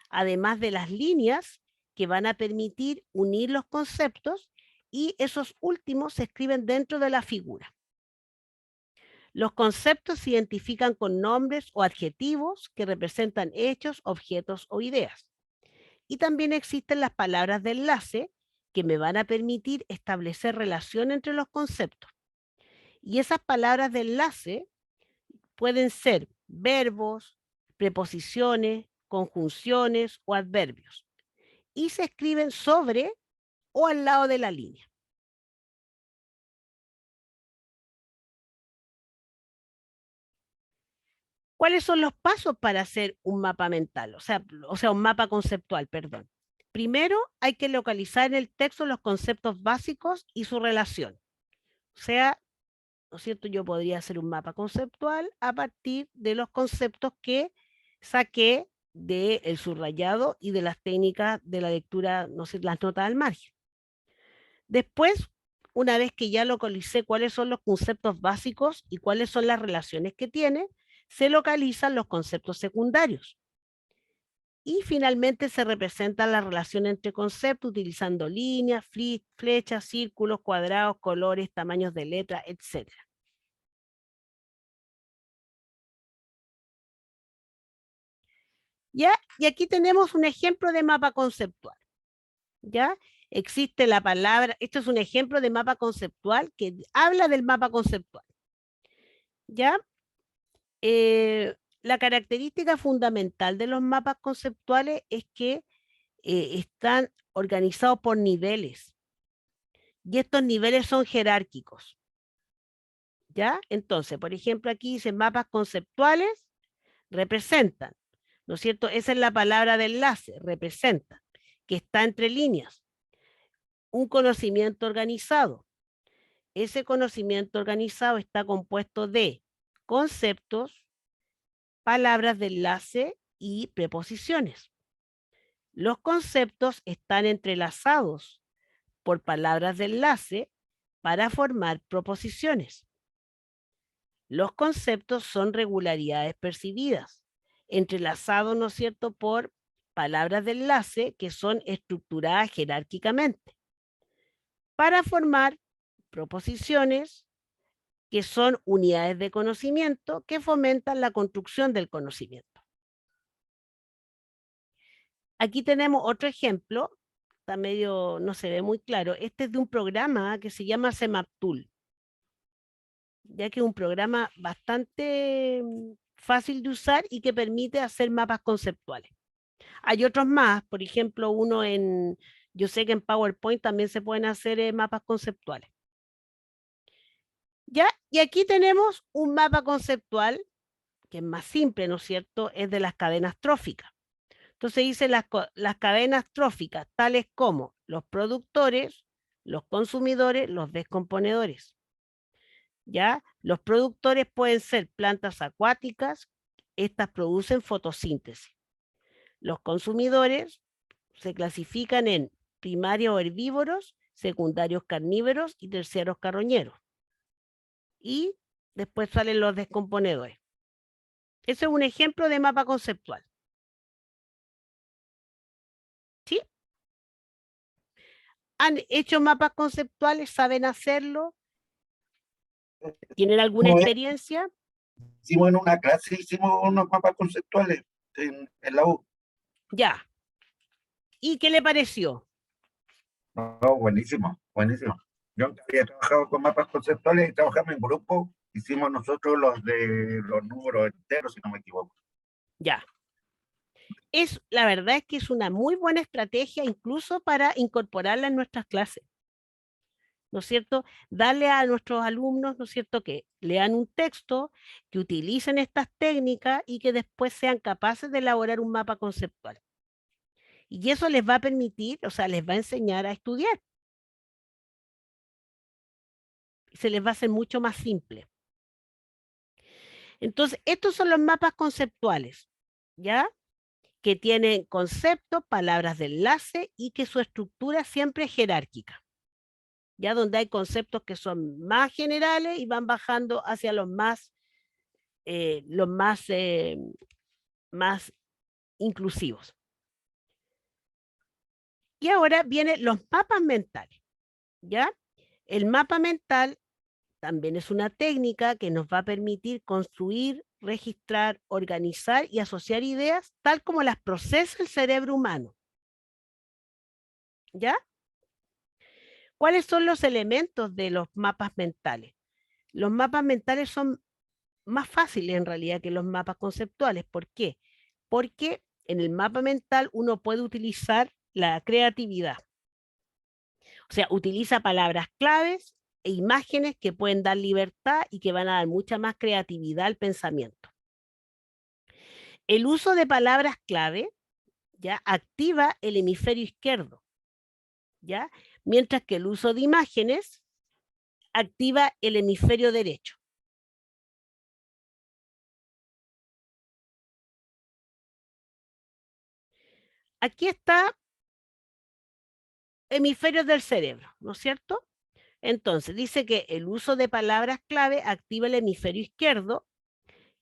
además de las líneas que van a permitir unir los conceptos, y esos últimos se escriben dentro de la figura. Los conceptos se identifican con nombres o adjetivos que representan hechos, objetos o ideas. Y también existen las palabras de enlace, que me van a permitir establecer relación entre los conceptos. Y esas palabras de enlace pueden ser verbos, preposiciones, conjunciones o adverbios. Y se escriben sobre o al lado de la línea. ¿Cuáles son los pasos para hacer un mapa mental? O sea, un mapa conceptual, perdón. Primero, hay que localizar en el texto los conceptos básicos y su relación. O sea, ¿no es cierto? Yo podría hacer un mapa conceptual a partir de los conceptos que saqué del subrayado y de las técnicas de la lectura, no sé, las notas al margen. Después, una vez que ya localicé cuáles son los conceptos básicos y cuáles son las relaciones que tiene, se localizan los conceptos secundarios. Y finalmente se representa la relación entre conceptos utilizando líneas, flechas, círculos, cuadrados, colores, tamaños de letra, etc. ¿Ya? Y aquí tenemos un ejemplo de mapa conceptual. ¿Ya? Existe la palabra, esto es un ejemplo de mapa conceptual que habla del mapa conceptual. ¿Ya? La característica fundamental de los mapas conceptuales es que están organizados por niveles. Y estos niveles son jerárquicos. ¿Ya? Entonces, por ejemplo, aquí dice mapas conceptuales representan, ¿no es cierto? Esa es la palabra de enlace, representa, que está entre líneas. Un conocimiento organizado. Ese conocimiento organizado está compuesto de conceptos, palabras de enlace y preposiciones. Los conceptos están entrelazados por palabras de enlace para formar proposiciones. Los conceptos son regularidades percibidas, entrelazados, ¿no es cierto?, por palabras de enlace que son estructuradas jerárquicamente, para formar proposiciones que son unidades de conocimiento que fomentan la construcción del conocimiento. Aquí tenemos otro ejemplo, está medio, no se ve muy claro, este es de un programa que se llama CEMAPTool, ya que es un programa bastante fácil de usar y que permite hacer mapas conceptuales. Hay otros más, por ejemplo, yo sé que en PowerPoint también se pueden hacer mapas conceptuales. ¿Ya? Y aquí tenemos un mapa conceptual que es más simple, ¿no es cierto? Es de las cadenas tróficas. Entonces dice las cadenas tróficas, tales como los productores, los consumidores, los descomponedores. ¿Ya? Los productores pueden ser plantas acuáticas, estas producen fotosíntesis. Los consumidores se clasifican en primarios herbívoros, secundarios carnívoros y terciarios carroñeros. Y después salen los descomponedores. Ese es un ejemplo de mapa conceptual. ¿Sí? ¿Han hecho mapas conceptuales? ¿Saben hacerlo? ¿Tienen alguna experiencia? Hicimos en una clase, hicimos unos mapas conceptuales en la U. Ya. ¿Y qué le pareció? No, buenísimo, buenísimo. Yo había trabajado con mapas conceptuales y trabajamos en grupo. Hicimos nosotros los de los números enteros, si no me equivoco. Ya. La verdad es que es una muy buena estrategia incluso para incorporarla en nuestras clases. ¿No es cierto? Darle a nuestros alumnos, ¿no es cierto?, que lean un texto, que utilicen estas técnicas y que después sean capaces de elaborar un mapa conceptual. Y eso les va a permitir, o sea, les va a enseñar a estudiar. Se les va a hacer mucho más simple. Entonces, estos son los mapas conceptuales, ¿ya? Que tienen conceptos, palabras de enlace y que su estructura siempre es jerárquica. Ya donde hay conceptos que son más generales y van bajando hacia los más inclusivos. Y ahora vienen los mapas mentales, ¿ya? El mapa mental también es una técnica que nos va a permitir construir, registrar, organizar y asociar ideas tal como las procesa el cerebro humano. ¿Ya? ¿Cuáles son los elementos de los mapas mentales? Los mapas mentales son más fáciles en realidad que los mapas conceptuales. ¿Por qué? Porque en el mapa mental uno puede utilizar la creatividad. O sea, utiliza palabras claves e imágenes que pueden dar libertad y que van a dar mucha más creatividad al pensamiento. El uso de palabras clave ya activa el hemisferio izquierdo, ¿ya? Mientras que el uso de imágenes activa el hemisferio derecho. Aquí está hemisferios del cerebro, ¿no es cierto? Entonces, dice que el uso de palabras clave activa el hemisferio izquierdo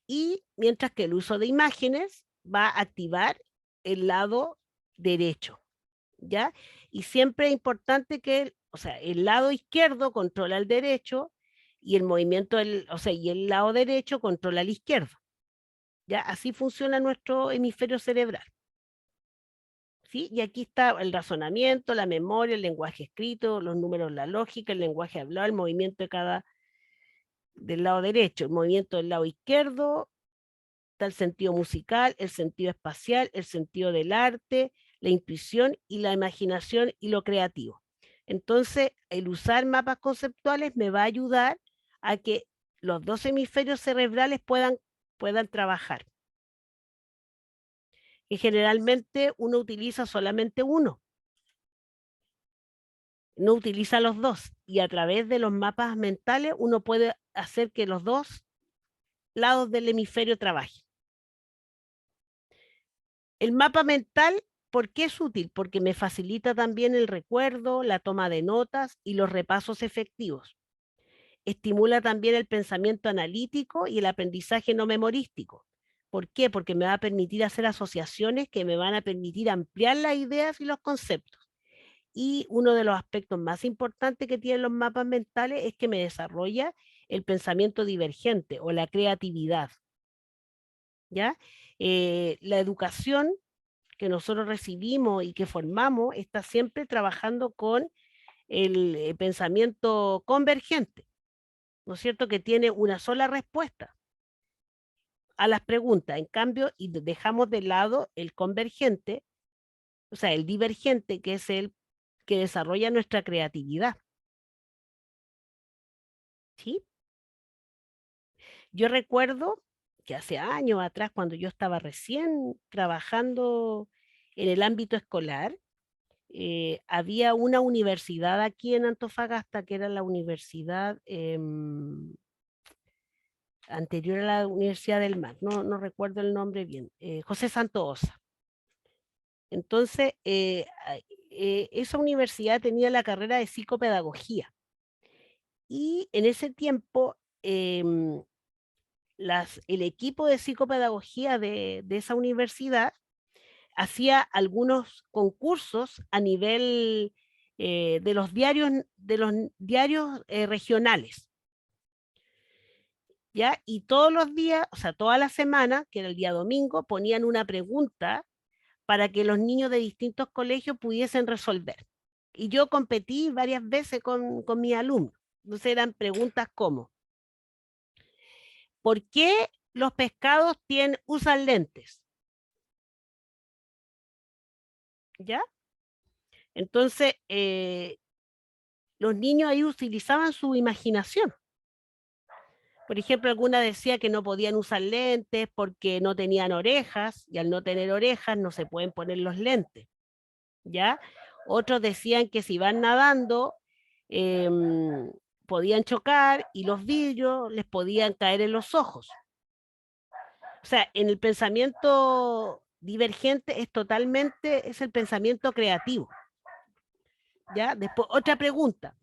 y mientras que el uso de imágenes va a activar el lado derecho, ¿ya? Y siempre es importante que, o sea, el lado izquierdo controla el derecho y el movimiento, y el lado derecho controla el izquierdo. ¿Ya? Así funciona nuestro hemisferio cerebral. ¿Sí? Y aquí está el razonamiento, la memoria, el lenguaje escrito, los números, la lógica, el lenguaje hablado, el movimiento de cada del lado derecho, el movimiento del lado izquierdo, está el sentido musical, el sentido espacial, el sentido del arte, la intuición y la imaginación y lo creativo. Entonces, el usar mapas conceptuales me va a ayudar a que los dos hemisferios cerebrales puedan trabajar. Y generalmente uno utiliza solamente uno, no utiliza los dos. Y a través de los mapas mentales uno puede hacer que los dos lados del hemisferio trabajen. El mapa mental, ¿por qué es útil? Porque me facilita también el recuerdo, la toma de notas y los repasos efectivos. Estimula también el pensamiento analítico y el aprendizaje no memorístico. ¿Por qué? Porque me va a permitir hacer asociaciones que me van a permitir ampliar las ideas y los conceptos. Y uno de los aspectos más importantes que tienen los mapas mentales es que me desarrolla el pensamiento divergente o la creatividad. ¿Ya? La educación que nosotros recibimos y que formamos está siempre trabajando con el pensamiento convergente, ¿no es cierto? Que tiene una sola respuesta a las preguntas. En cambio, y dejamos de lado el convergente, o sea, el divergente, que es el que desarrolla nuestra creatividad. ¿Sí? Yo recuerdo que hace años atrás, cuando yo estaba recién trabajando en el ámbito escolar, había una universidad aquí en Antofagasta, que era la universidad anterior a la Universidad del Mar, no recuerdo el nombre bien, José Santoosa. Entonces, esa universidad tenía la carrera de psicopedagogía. Y en ese tiempo, el equipo de psicopedagogía de esa universidad hacía algunos concursos a nivel de los diarios regionales. ¿Ya? Y todos los días, o sea, toda la semana, que era el día domingo, ponían una pregunta para que los niños de distintos colegios pudiesen resolver. Y yo competí varias veces con mis alumnos. Entonces eran preguntas como, ¿por qué los pescados usan lentes? ¿Ya? Entonces, los niños ahí utilizaban su imaginación. Por ejemplo, alguna decía que no podían usar lentes porque no tenían orejas, y al no tener orejas no se pueden poner los lentes, ¿ya? Otros decían que si van nadando, podían chocar y los vidrios les podían caer en los ojos. O sea, en el pensamiento divergente es el pensamiento creativo, ¿ya? Después, otra pregunta.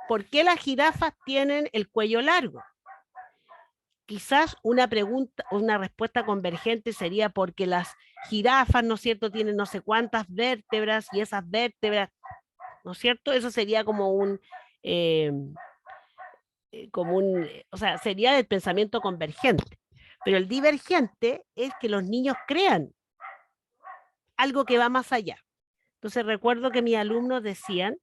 ¿Por qué las jirafas tienen el cuello largo? Quizás una respuesta convergente sería porque las jirafas, ¿no es cierto?, tienen no sé cuántas vértebras y esas vértebras, ¿no es cierto? Eso sería o sea, sería el pensamiento convergente. Pero el divergente es que los niños crean algo que va más allá. Entonces recuerdo que mis alumnos decían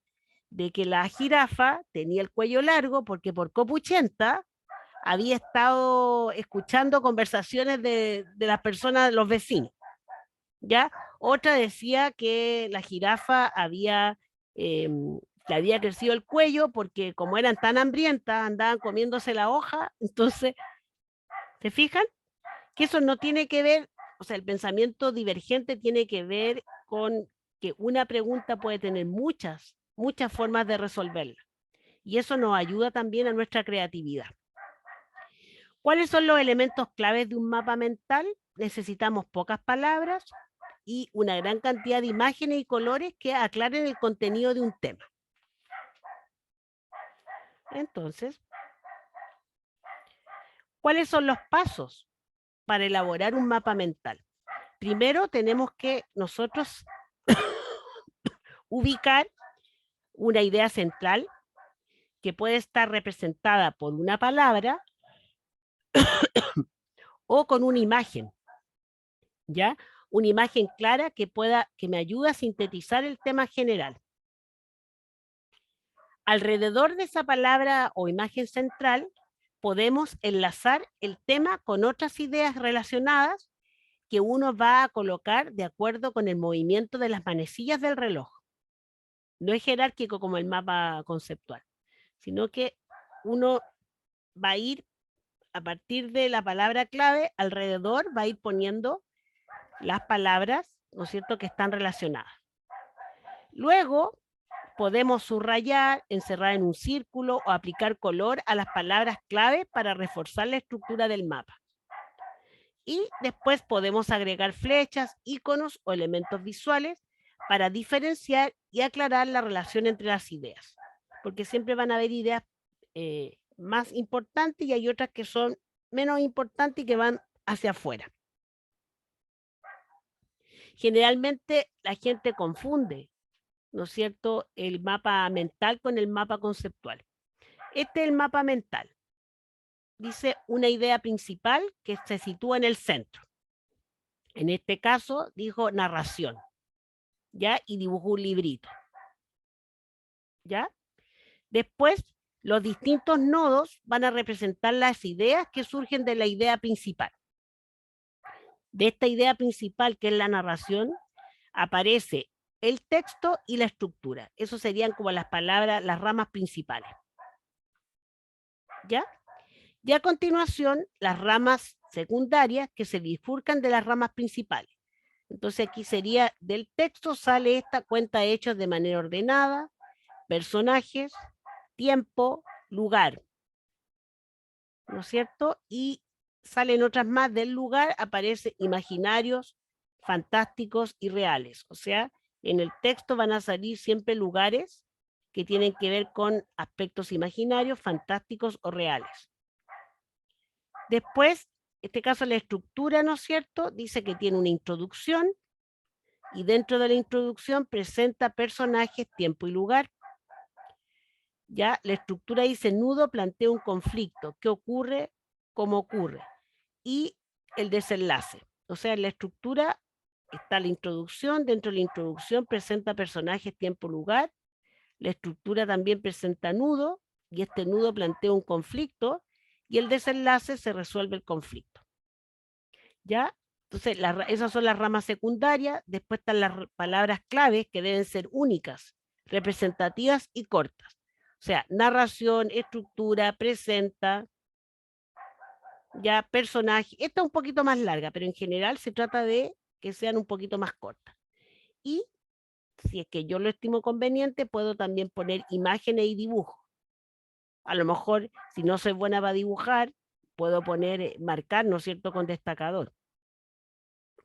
de que la jirafa tenía el cuello largo porque por Copuchenta había estado escuchando conversaciones de las personas, los vecinos, ¿ya? Otra decía que la jirafa le había crecido el cuello porque como eran tan hambrientas, andaban comiéndose la hoja, entonces, ¿se fijan? Que eso no tiene que ver, o sea, el pensamiento divergente tiene que ver con que una pregunta puede tener muchas formas de resolverla. Y eso nos ayuda también a nuestra creatividad. ¿Cuáles son los elementos claves de un mapa mental? Necesitamos pocas palabras y una gran cantidad de imágenes y colores que aclaren el contenido de un tema. Entonces, ¿cuáles son los pasos para elaborar un mapa mental? Primero tenemos que nosotros ubicar una idea central que puede estar representada por una palabra o con una imagen, ¿ya? Una imagen clara que me ayude a sintetizar el tema general. Alrededor de esa palabra o imagen central, podemos enlazar el tema con otras ideas relacionadas que uno va a colocar de acuerdo con el movimiento de las manecillas del reloj. No es jerárquico como el mapa conceptual, sino que uno va a ir a partir de la palabra clave, alrededor va a ir poniendo las palabras, ¿no es cierto?, que están relacionadas. Luego podemos subrayar, encerrar en un círculo o aplicar color a las palabras clave para reforzar la estructura del mapa. Y después podemos agregar flechas, iconos o elementos visuales para diferenciar y aclarar la relación entre las ideas. Porque siempre van a haber ideas más importantes y hay otras que son menos importantes y que van hacia afuera. Generalmente la gente confunde, ¿no es cierto?, el mapa mental con el mapa conceptual. Este es el mapa mental. Dice una idea principal que se sitúa en el centro. En este caso dijo narración, ¿ya? Y dibujó un librito, ¿ya? Después, los distintos nodos van a representar las ideas que surgen de la idea principal. De esta idea principal, que es la narración, aparece el texto y la estructura. Eso serían como las palabras, las ramas principales. ¿Ya? Y a continuación, las ramas secundarias que se bifurcan de las ramas principales. Entonces aquí sería, del texto sale esta cuenta hechos de manera ordenada, personajes, tiempo, lugar. ¿No es cierto? Y salen otras más del lugar, aparecen imaginarios, fantásticos y reales. O sea, en el texto van a salir siempre lugares que tienen que ver con aspectos imaginarios, fantásticos o reales. Después, en este caso la estructura, ¿no es cierto?, dice que tiene una introducción y dentro de la introducción presenta personajes, tiempo y lugar. Ya la estructura dice nudo plantea un conflicto, ¿qué ocurre? ¿Cómo ocurre? Y el desenlace. O sea, en la estructura está la introducción, dentro de la introducción presenta personajes, tiempo, lugar. La estructura también presenta nudo y este nudo plantea un conflicto y el desenlace se resuelve el conflicto. ¿Ya? Entonces, esas son las ramas secundarias. Después están las palabras claves que deben ser únicas, representativas y cortas. O sea, narración, estructura, presenta, ya personaje. Esta es un poquito más larga, pero en general se trata de que sean un poquito más cortas. Y si es que yo lo estimo conveniente, puedo también poner imágenes y dibujos. A lo mejor, si no soy buena para dibujar, puedo poner, marcar, ¿no es cierto?, con destacador.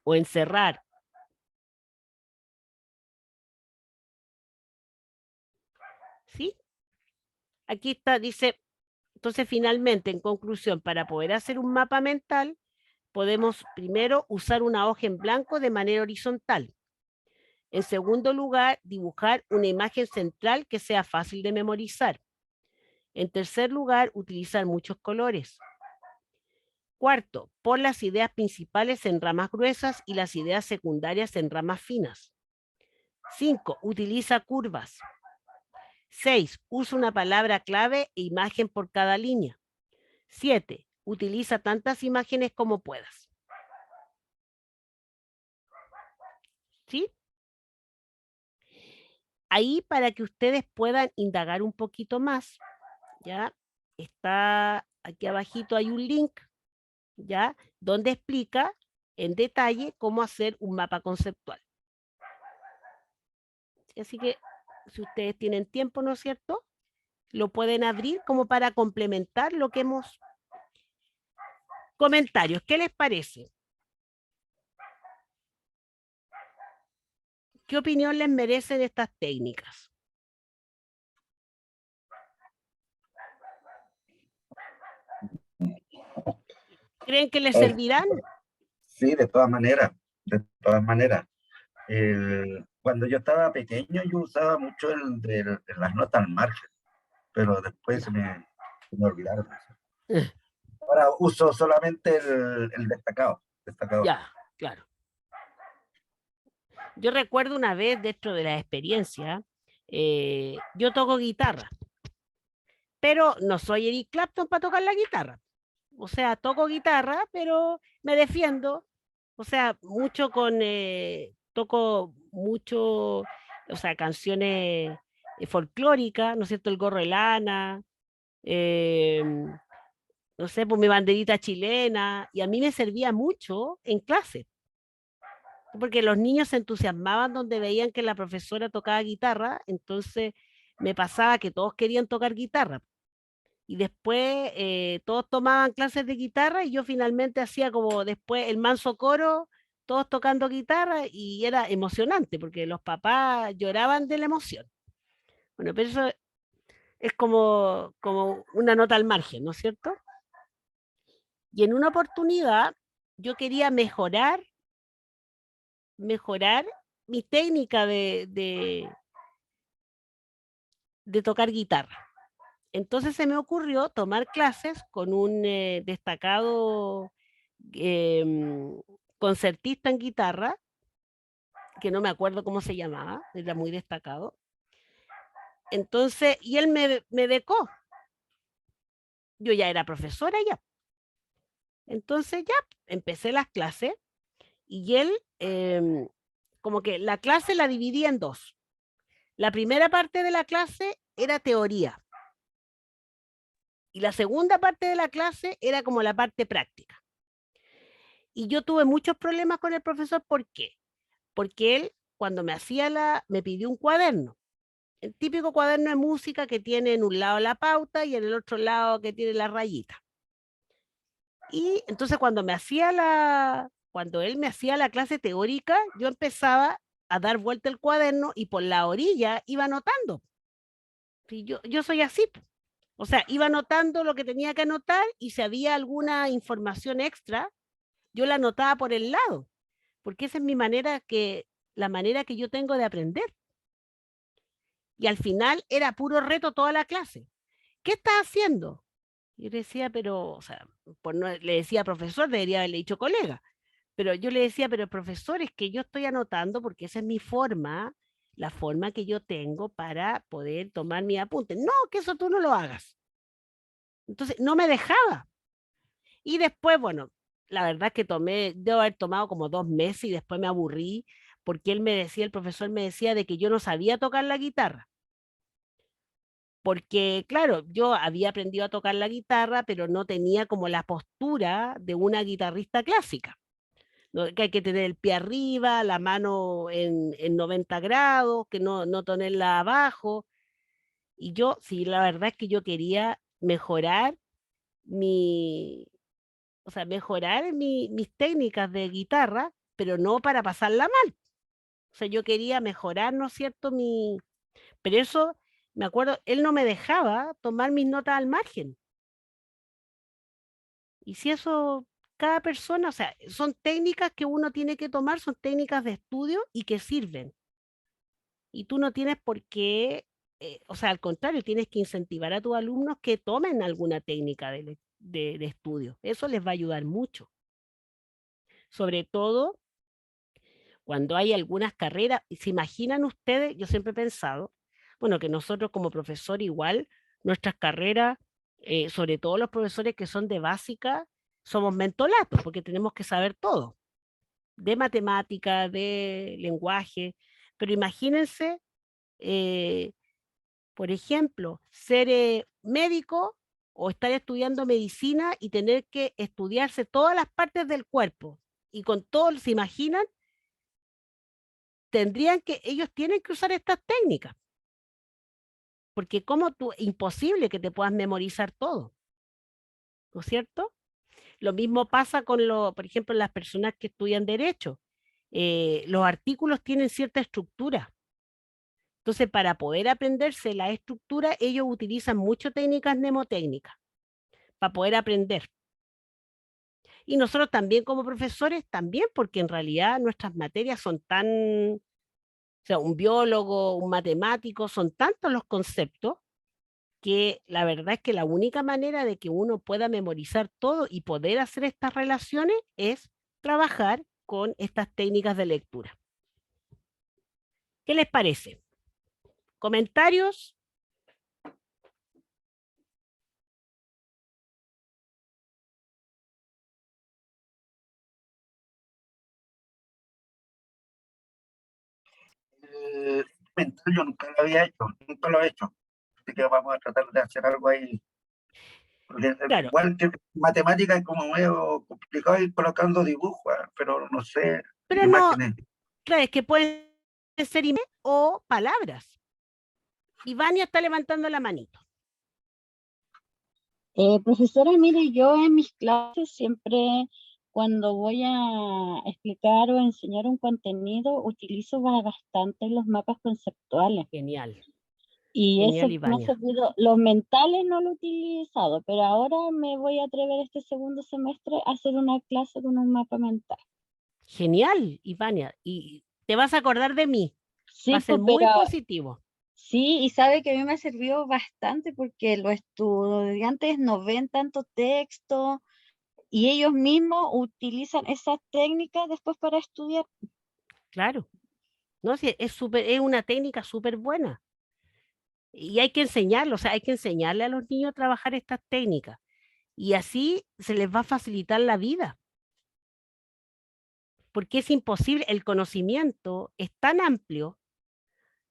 O encerrar. ¿Sí? Aquí está, dice, entonces finalmente, en conclusión, para poder hacer un mapa mental, podemos primero usar una hoja en blanco de manera horizontal. En segundo lugar, dibujar una imagen central que sea fácil de memorizar. En tercer lugar, utilizar muchos colores. Cuarto, pon las ideas principales en ramas gruesas y las ideas secundarias en ramas finas. 5. Utiliza curvas. 6. Usa una palabra clave e imagen por cada línea. 7. Utiliza tantas imágenes como puedas. ¿Sí? Ahí, para que ustedes puedan indagar un poquito más, ya está aquí abajito, hay un link, ya, donde explica en detalle cómo hacer un mapa conceptual. Así que, si ustedes tienen tiempo, ¿no es cierto?, lo pueden abrir como para complementar lo que hemos... Comentarios, ¿qué les parece? ¿Qué opinión les merecen estas técnicas? ¿Creen que les servirán? Sí, de todas maneras, de todas maneras. Cuando yo estaba pequeño, yo usaba mucho el de las notas al margen, pero después se me olvidaron. Ahora uso solamente el destacado. Destacado. Ya, claro. Yo recuerdo una vez dentro de la experiencia, yo toco guitarra, pero no soy Eric Clapton para tocar la guitarra. O sea, toco guitarra, pero me defiendo. O sea, mucho toco mucho, o sea, canciones folclóricas, ¿no es cierto? El gorro de lana, no sé, pues mi banderita chilena, y a mí me servía mucho en clase, porque los niños se entusiasmaban donde veían que la profesora tocaba guitarra, entonces me pasaba que todos querían tocar guitarra. Y después todos tomaban clases de guitarra y yo finalmente hacía como después el manso coro, todos tocando guitarra y era emocionante porque los papás lloraban de la emoción. Bueno, pero eso es como una nota al margen, ¿no es cierto? Y en una oportunidad yo quería mejorar mi técnica de tocar guitarra. Entonces se me ocurrió tomar clases con un destacado em, concertista en guitarra, que no me acuerdo cómo se llamaba, era muy destacado. Entonces, y él me becó. Yo ya era profesora ya. Entonces ya empecé las clases y él, como que la clase la dividía en dos. La primera parte de la clase era teoría y la segunda parte de la clase era como la parte práctica. Y yo tuve muchos problemas con el profesor, ¿por qué? Porque él, cuando me pidió un cuaderno, el típico cuaderno de música que tiene en un lado la pauta y en el otro lado que tiene la rayita. Y entonces cuando él me hacía la clase teórica, yo empezaba a dar vuelta el cuaderno y por la orilla iba anotando. Y yo soy así. O sea, iba anotando lo que tenía que anotar y si había alguna información extra, yo la anotaba por el lado, porque esa es la manera que yo tengo de aprender. Y al final era puro reto toda la clase. ¿Qué estás haciendo? Y yo le decía, pero, o sea, le decía profesor, debería haberle dicho colega. Pero yo le decía, pero profesor, es que yo estoy anotando porque esa es mi forma, la forma que yo tengo para poder tomar mi apunte. No, que eso tú no lo hagas. Entonces, no me dejaba. Y después, bueno, la verdad es que debo haber tomado como 2 meses y después me aburrí porque el profesor me decía de que yo no sabía tocar la guitarra. Porque, claro, yo había aprendido a tocar la guitarra, pero no tenía como la postura de una guitarrista clásica, ¿no? Que hay que tener el pie arriba, la mano en 90 grados, que no tenerla abajo. Y yo, sí, la verdad es que yo quería mejorar mi, o sea, mejorar mis técnicas de guitarra, pero no para pasarla mal. O sea, yo quería mejorar, ¿no es cierto? Pero eso, me acuerdo, él no me dejaba tomar mis notas al margen. Y si eso, cada persona, o sea, son técnicas que uno tiene que tomar, son técnicas de estudio y que sirven. Y tú no tienes por qué, o sea, al contrario, tienes que incentivar a tus alumnos que tomen alguna técnica de estudio. Eso les va a ayudar mucho. Sobre todo cuando hay algunas carreras, y se imaginan ustedes, yo siempre he pensado, bueno, que nosotros como profesor igual, nuestras carreras, sobre todo los profesores que son de básica, somos mentolatos, porque tenemos que saber todo, de matemática, de lenguaje, pero imagínense, eh, por ejemplo, ser médico o estar estudiando medicina y tener que estudiarse todas las partes del cuerpo, y con todo, ¿se imaginan? Ellos tienen que usar estas técnicas, porque imposible que te puedas memorizar todo, ¿no es cierto? Lo mismo pasa por ejemplo, las personas que estudian derecho. Los artículos tienen cierta estructura. Entonces, para poder aprenderse la estructura, ellos utilizan mucho técnicas mnemotécnicas para poder aprender. Y nosotros también como profesores, también, porque en realidad nuestras materias son o sea, un biólogo, un matemático, son tantos los conceptos que la verdad es que la única manera de que uno pueda memorizar todo y poder hacer estas relaciones es trabajar con estas técnicas de lectura. ¿Qué les parece? ¿Comentarios? Mental yo nunca lo había hecho, nunca lo he hecho. Así que vamos a tratar de hacer algo ahí. Porque Claro, igual que matemática es como medio complicado ir colocando dibujos, pero no sé, pero no, imágenes. claro, es que pueden ser imágenes o palabras. Y Vania está levantando la manito. Profesora, mire, yo en mis clases siempre cuando voy a explicar o enseñar un contenido utilizo bastante los mapas conceptuales Genial, y eso genial, me ha Ivania. servido. Los mentales no lo he utilizado, pero ahora me voy a atrever este segundo semestre a hacer una clase con un mapa mental. Genial, Ivania. Y te vas a acordar de mí. Va a Sí, ser pues, muy pero positivo. sí, y sabe que a mí me ha servido bastante porque los estudiantes no ven tanto texto y ellos mismos utilizan esas técnicas después para estudiar. Claro. No, sí, es una técnica súper buena. Y hay que enseñarlo, o sea, hay que enseñarle a los niños a trabajar estas técnicas. Y así se les va a facilitar la vida. Porque es imposible, el conocimiento es tan amplio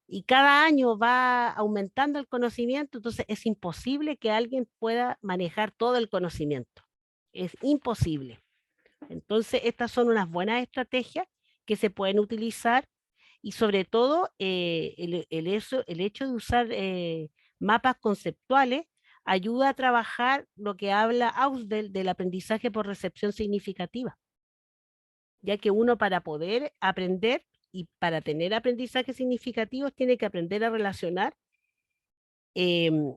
y cada año va aumentando el conocimiento, entonces es imposible que alguien pueda manejar todo el conocimiento. Es imposible. Entonces, estas son unas buenas estrategias que se pueden utilizar y sobre todo el hecho de usar mapas conceptuales ayuda a trabajar lo que habla Ausdel del aprendizaje por recepción significativa, ya que uno para poder aprender y para tener aprendizajes significativos tiene que aprender a relacionar em,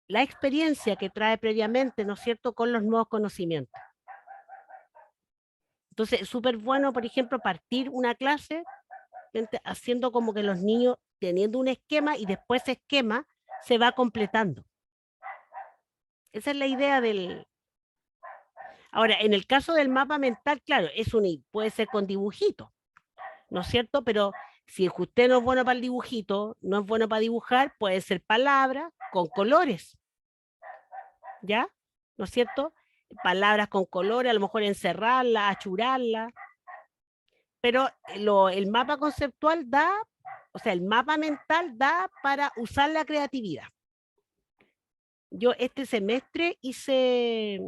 la experiencia que trae previamente, ¿no es cierto?, con los nuevos conocimientos. Entonces, es súper bueno, por ejemplo, partir una clase haciendo como que los niños teniendo un esquema y después ese esquema se va completando. Esa es la idea del... Ahora, en el caso del mapa mental, claro, puede ser con dibujitos, ¿no es cierto? Pero si usted no es bueno para el dibujito, no es bueno para dibujar, puede ser palabras con colores, ¿ya? ¿No es cierto? Palabras con colores, a lo mejor encerrarlas, achurarlas, pero el mapa conceptual da, o sea, el mapa mental da para usar la creatividad. Yo este semestre hice,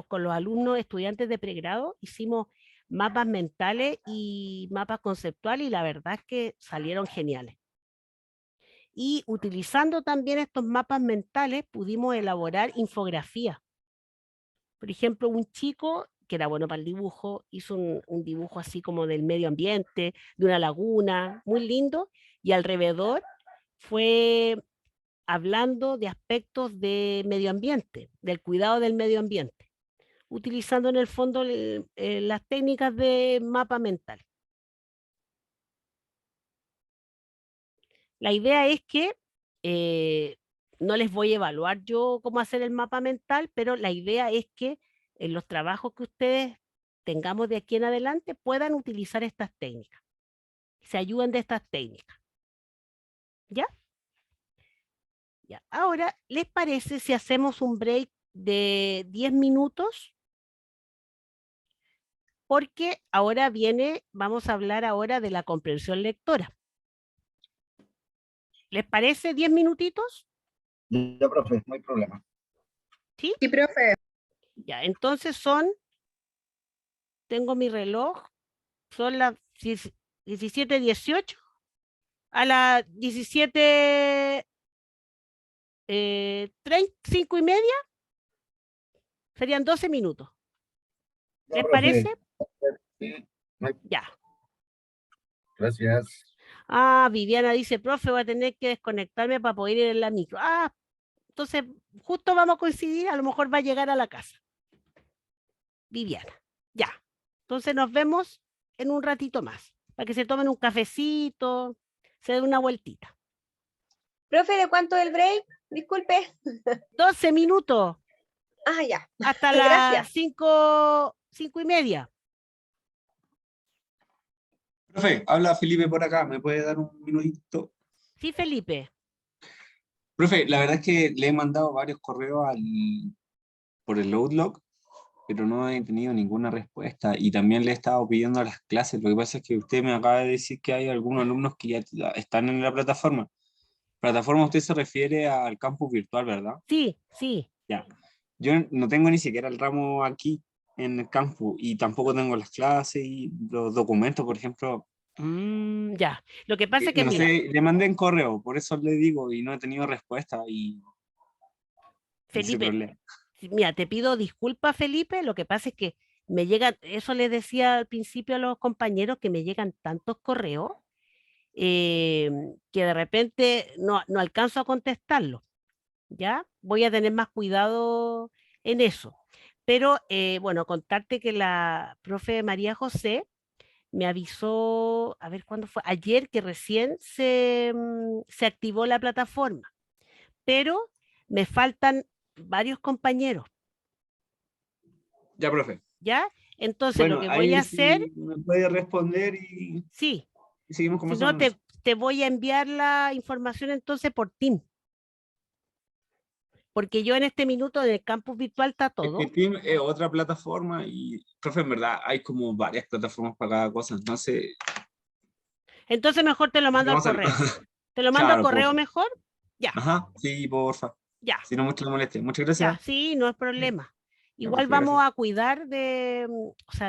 con los alumnos estudiantes de pregrado, hicimos mapas mentales y mapas conceptuales y la verdad es que salieron geniales. Y utilizando también estos mapas mentales pudimos elaborar infografías. Por ejemplo, un chico que era bueno para el dibujo, hizo un dibujo así como del medio ambiente, de una laguna, muy lindo, y alrededor fue hablando de aspectos de medio ambiente, del cuidado del medio ambiente, utilizando en el fondo las técnicas de mapa mental. La idea es que no les voy a evaluar yo cómo hacer el mapa mental, pero la idea es que en los trabajos que ustedes tengamos de aquí en adelante puedan utilizar estas técnicas, se ayuden de estas técnicas. ¿Ya? Ya. Ahora, ¿les parece si hacemos un break de 10 minutos? Porque ahora vamos a hablar ahora de la comprensión lectora. ¿Les parece 10 minutitos? Ya, profe, no hay problema. ¿Sí? Sí, profe. Ya, entonces tengo mi reloj, son las 17:18, a las 17:30, 5:30, serían 12 minutos. Ya, ¿Les profe. parece? Sí, Ya. gracias. Ah, Viviana dice, profe, voy a tener que desconectarme para poder ir en la micro. Ah, entonces justo vamos a coincidir, a lo mejor va a llegar a la casa. Viviana, ya. Entonces nos vemos en un ratito más, para que se tomen un cafecito, se den una vueltita. Profe, ¿de cuánto es el break? Disculpe. 12 minutos Ah, ya. hasta Gracias. las 5:30. Profe, habla Felipe por acá, ¿me puede dar un minutito? Sí, Felipe. Profe, la verdad es que le he mandado varios correos por el Outlook, pero no he tenido ninguna respuesta. Y también le he estado pidiendo a las clases. Lo que pasa es que usted me acaba de decir que hay algunos alumnos que ya están en la plataforma. Plataforma, usted se refiere al campus virtual, ¿verdad? Sí, sí. Ya. Yo no tengo ni siquiera el ramo aquí en el campus y tampoco tengo las clases y los documentos, por ejemplo. Ya. Lo que pasa es que, No mira, sé, le mandé en correo, por eso le digo y no he tenido respuesta y ese Felipe, problema. mira, te pido disculpas, Felipe. Lo que pasa es que me llegan, eso les decía al principio a los compañeros, que me llegan tantos correos que de repente no alcanzo a contestarlos. ¿Ya? Voy a tener más cuidado en eso. Pero bueno, contarte que la profe María José me avisó, a ver cuándo fue, ayer, que recién se activó la plataforma, pero me faltan varios compañeros, Ya, profe. ¿ya? Entonces lo Bueno, que voy a ahí hacer, sí me puede responder sí, y seguimos si no conversando en eso. te voy a enviar la información entonces por Team, porque yo en este minuto en el campus virtual está Es que todo. Team es otra plataforma y, profe, en verdad hay como varias plataformas para cada cosa, entonces Entonces mejor te lo mando al vamos a hacerlo. correo. ¿Te lo mando al Claro, correo porfa. mejor? Ya, Ajá, sí, porfa. ya, Si no, mucho la molestia. Muchas ya, gracias. sí, no es problema. Ya, Igual profe, vamos gracias. a cuidar de, o sea,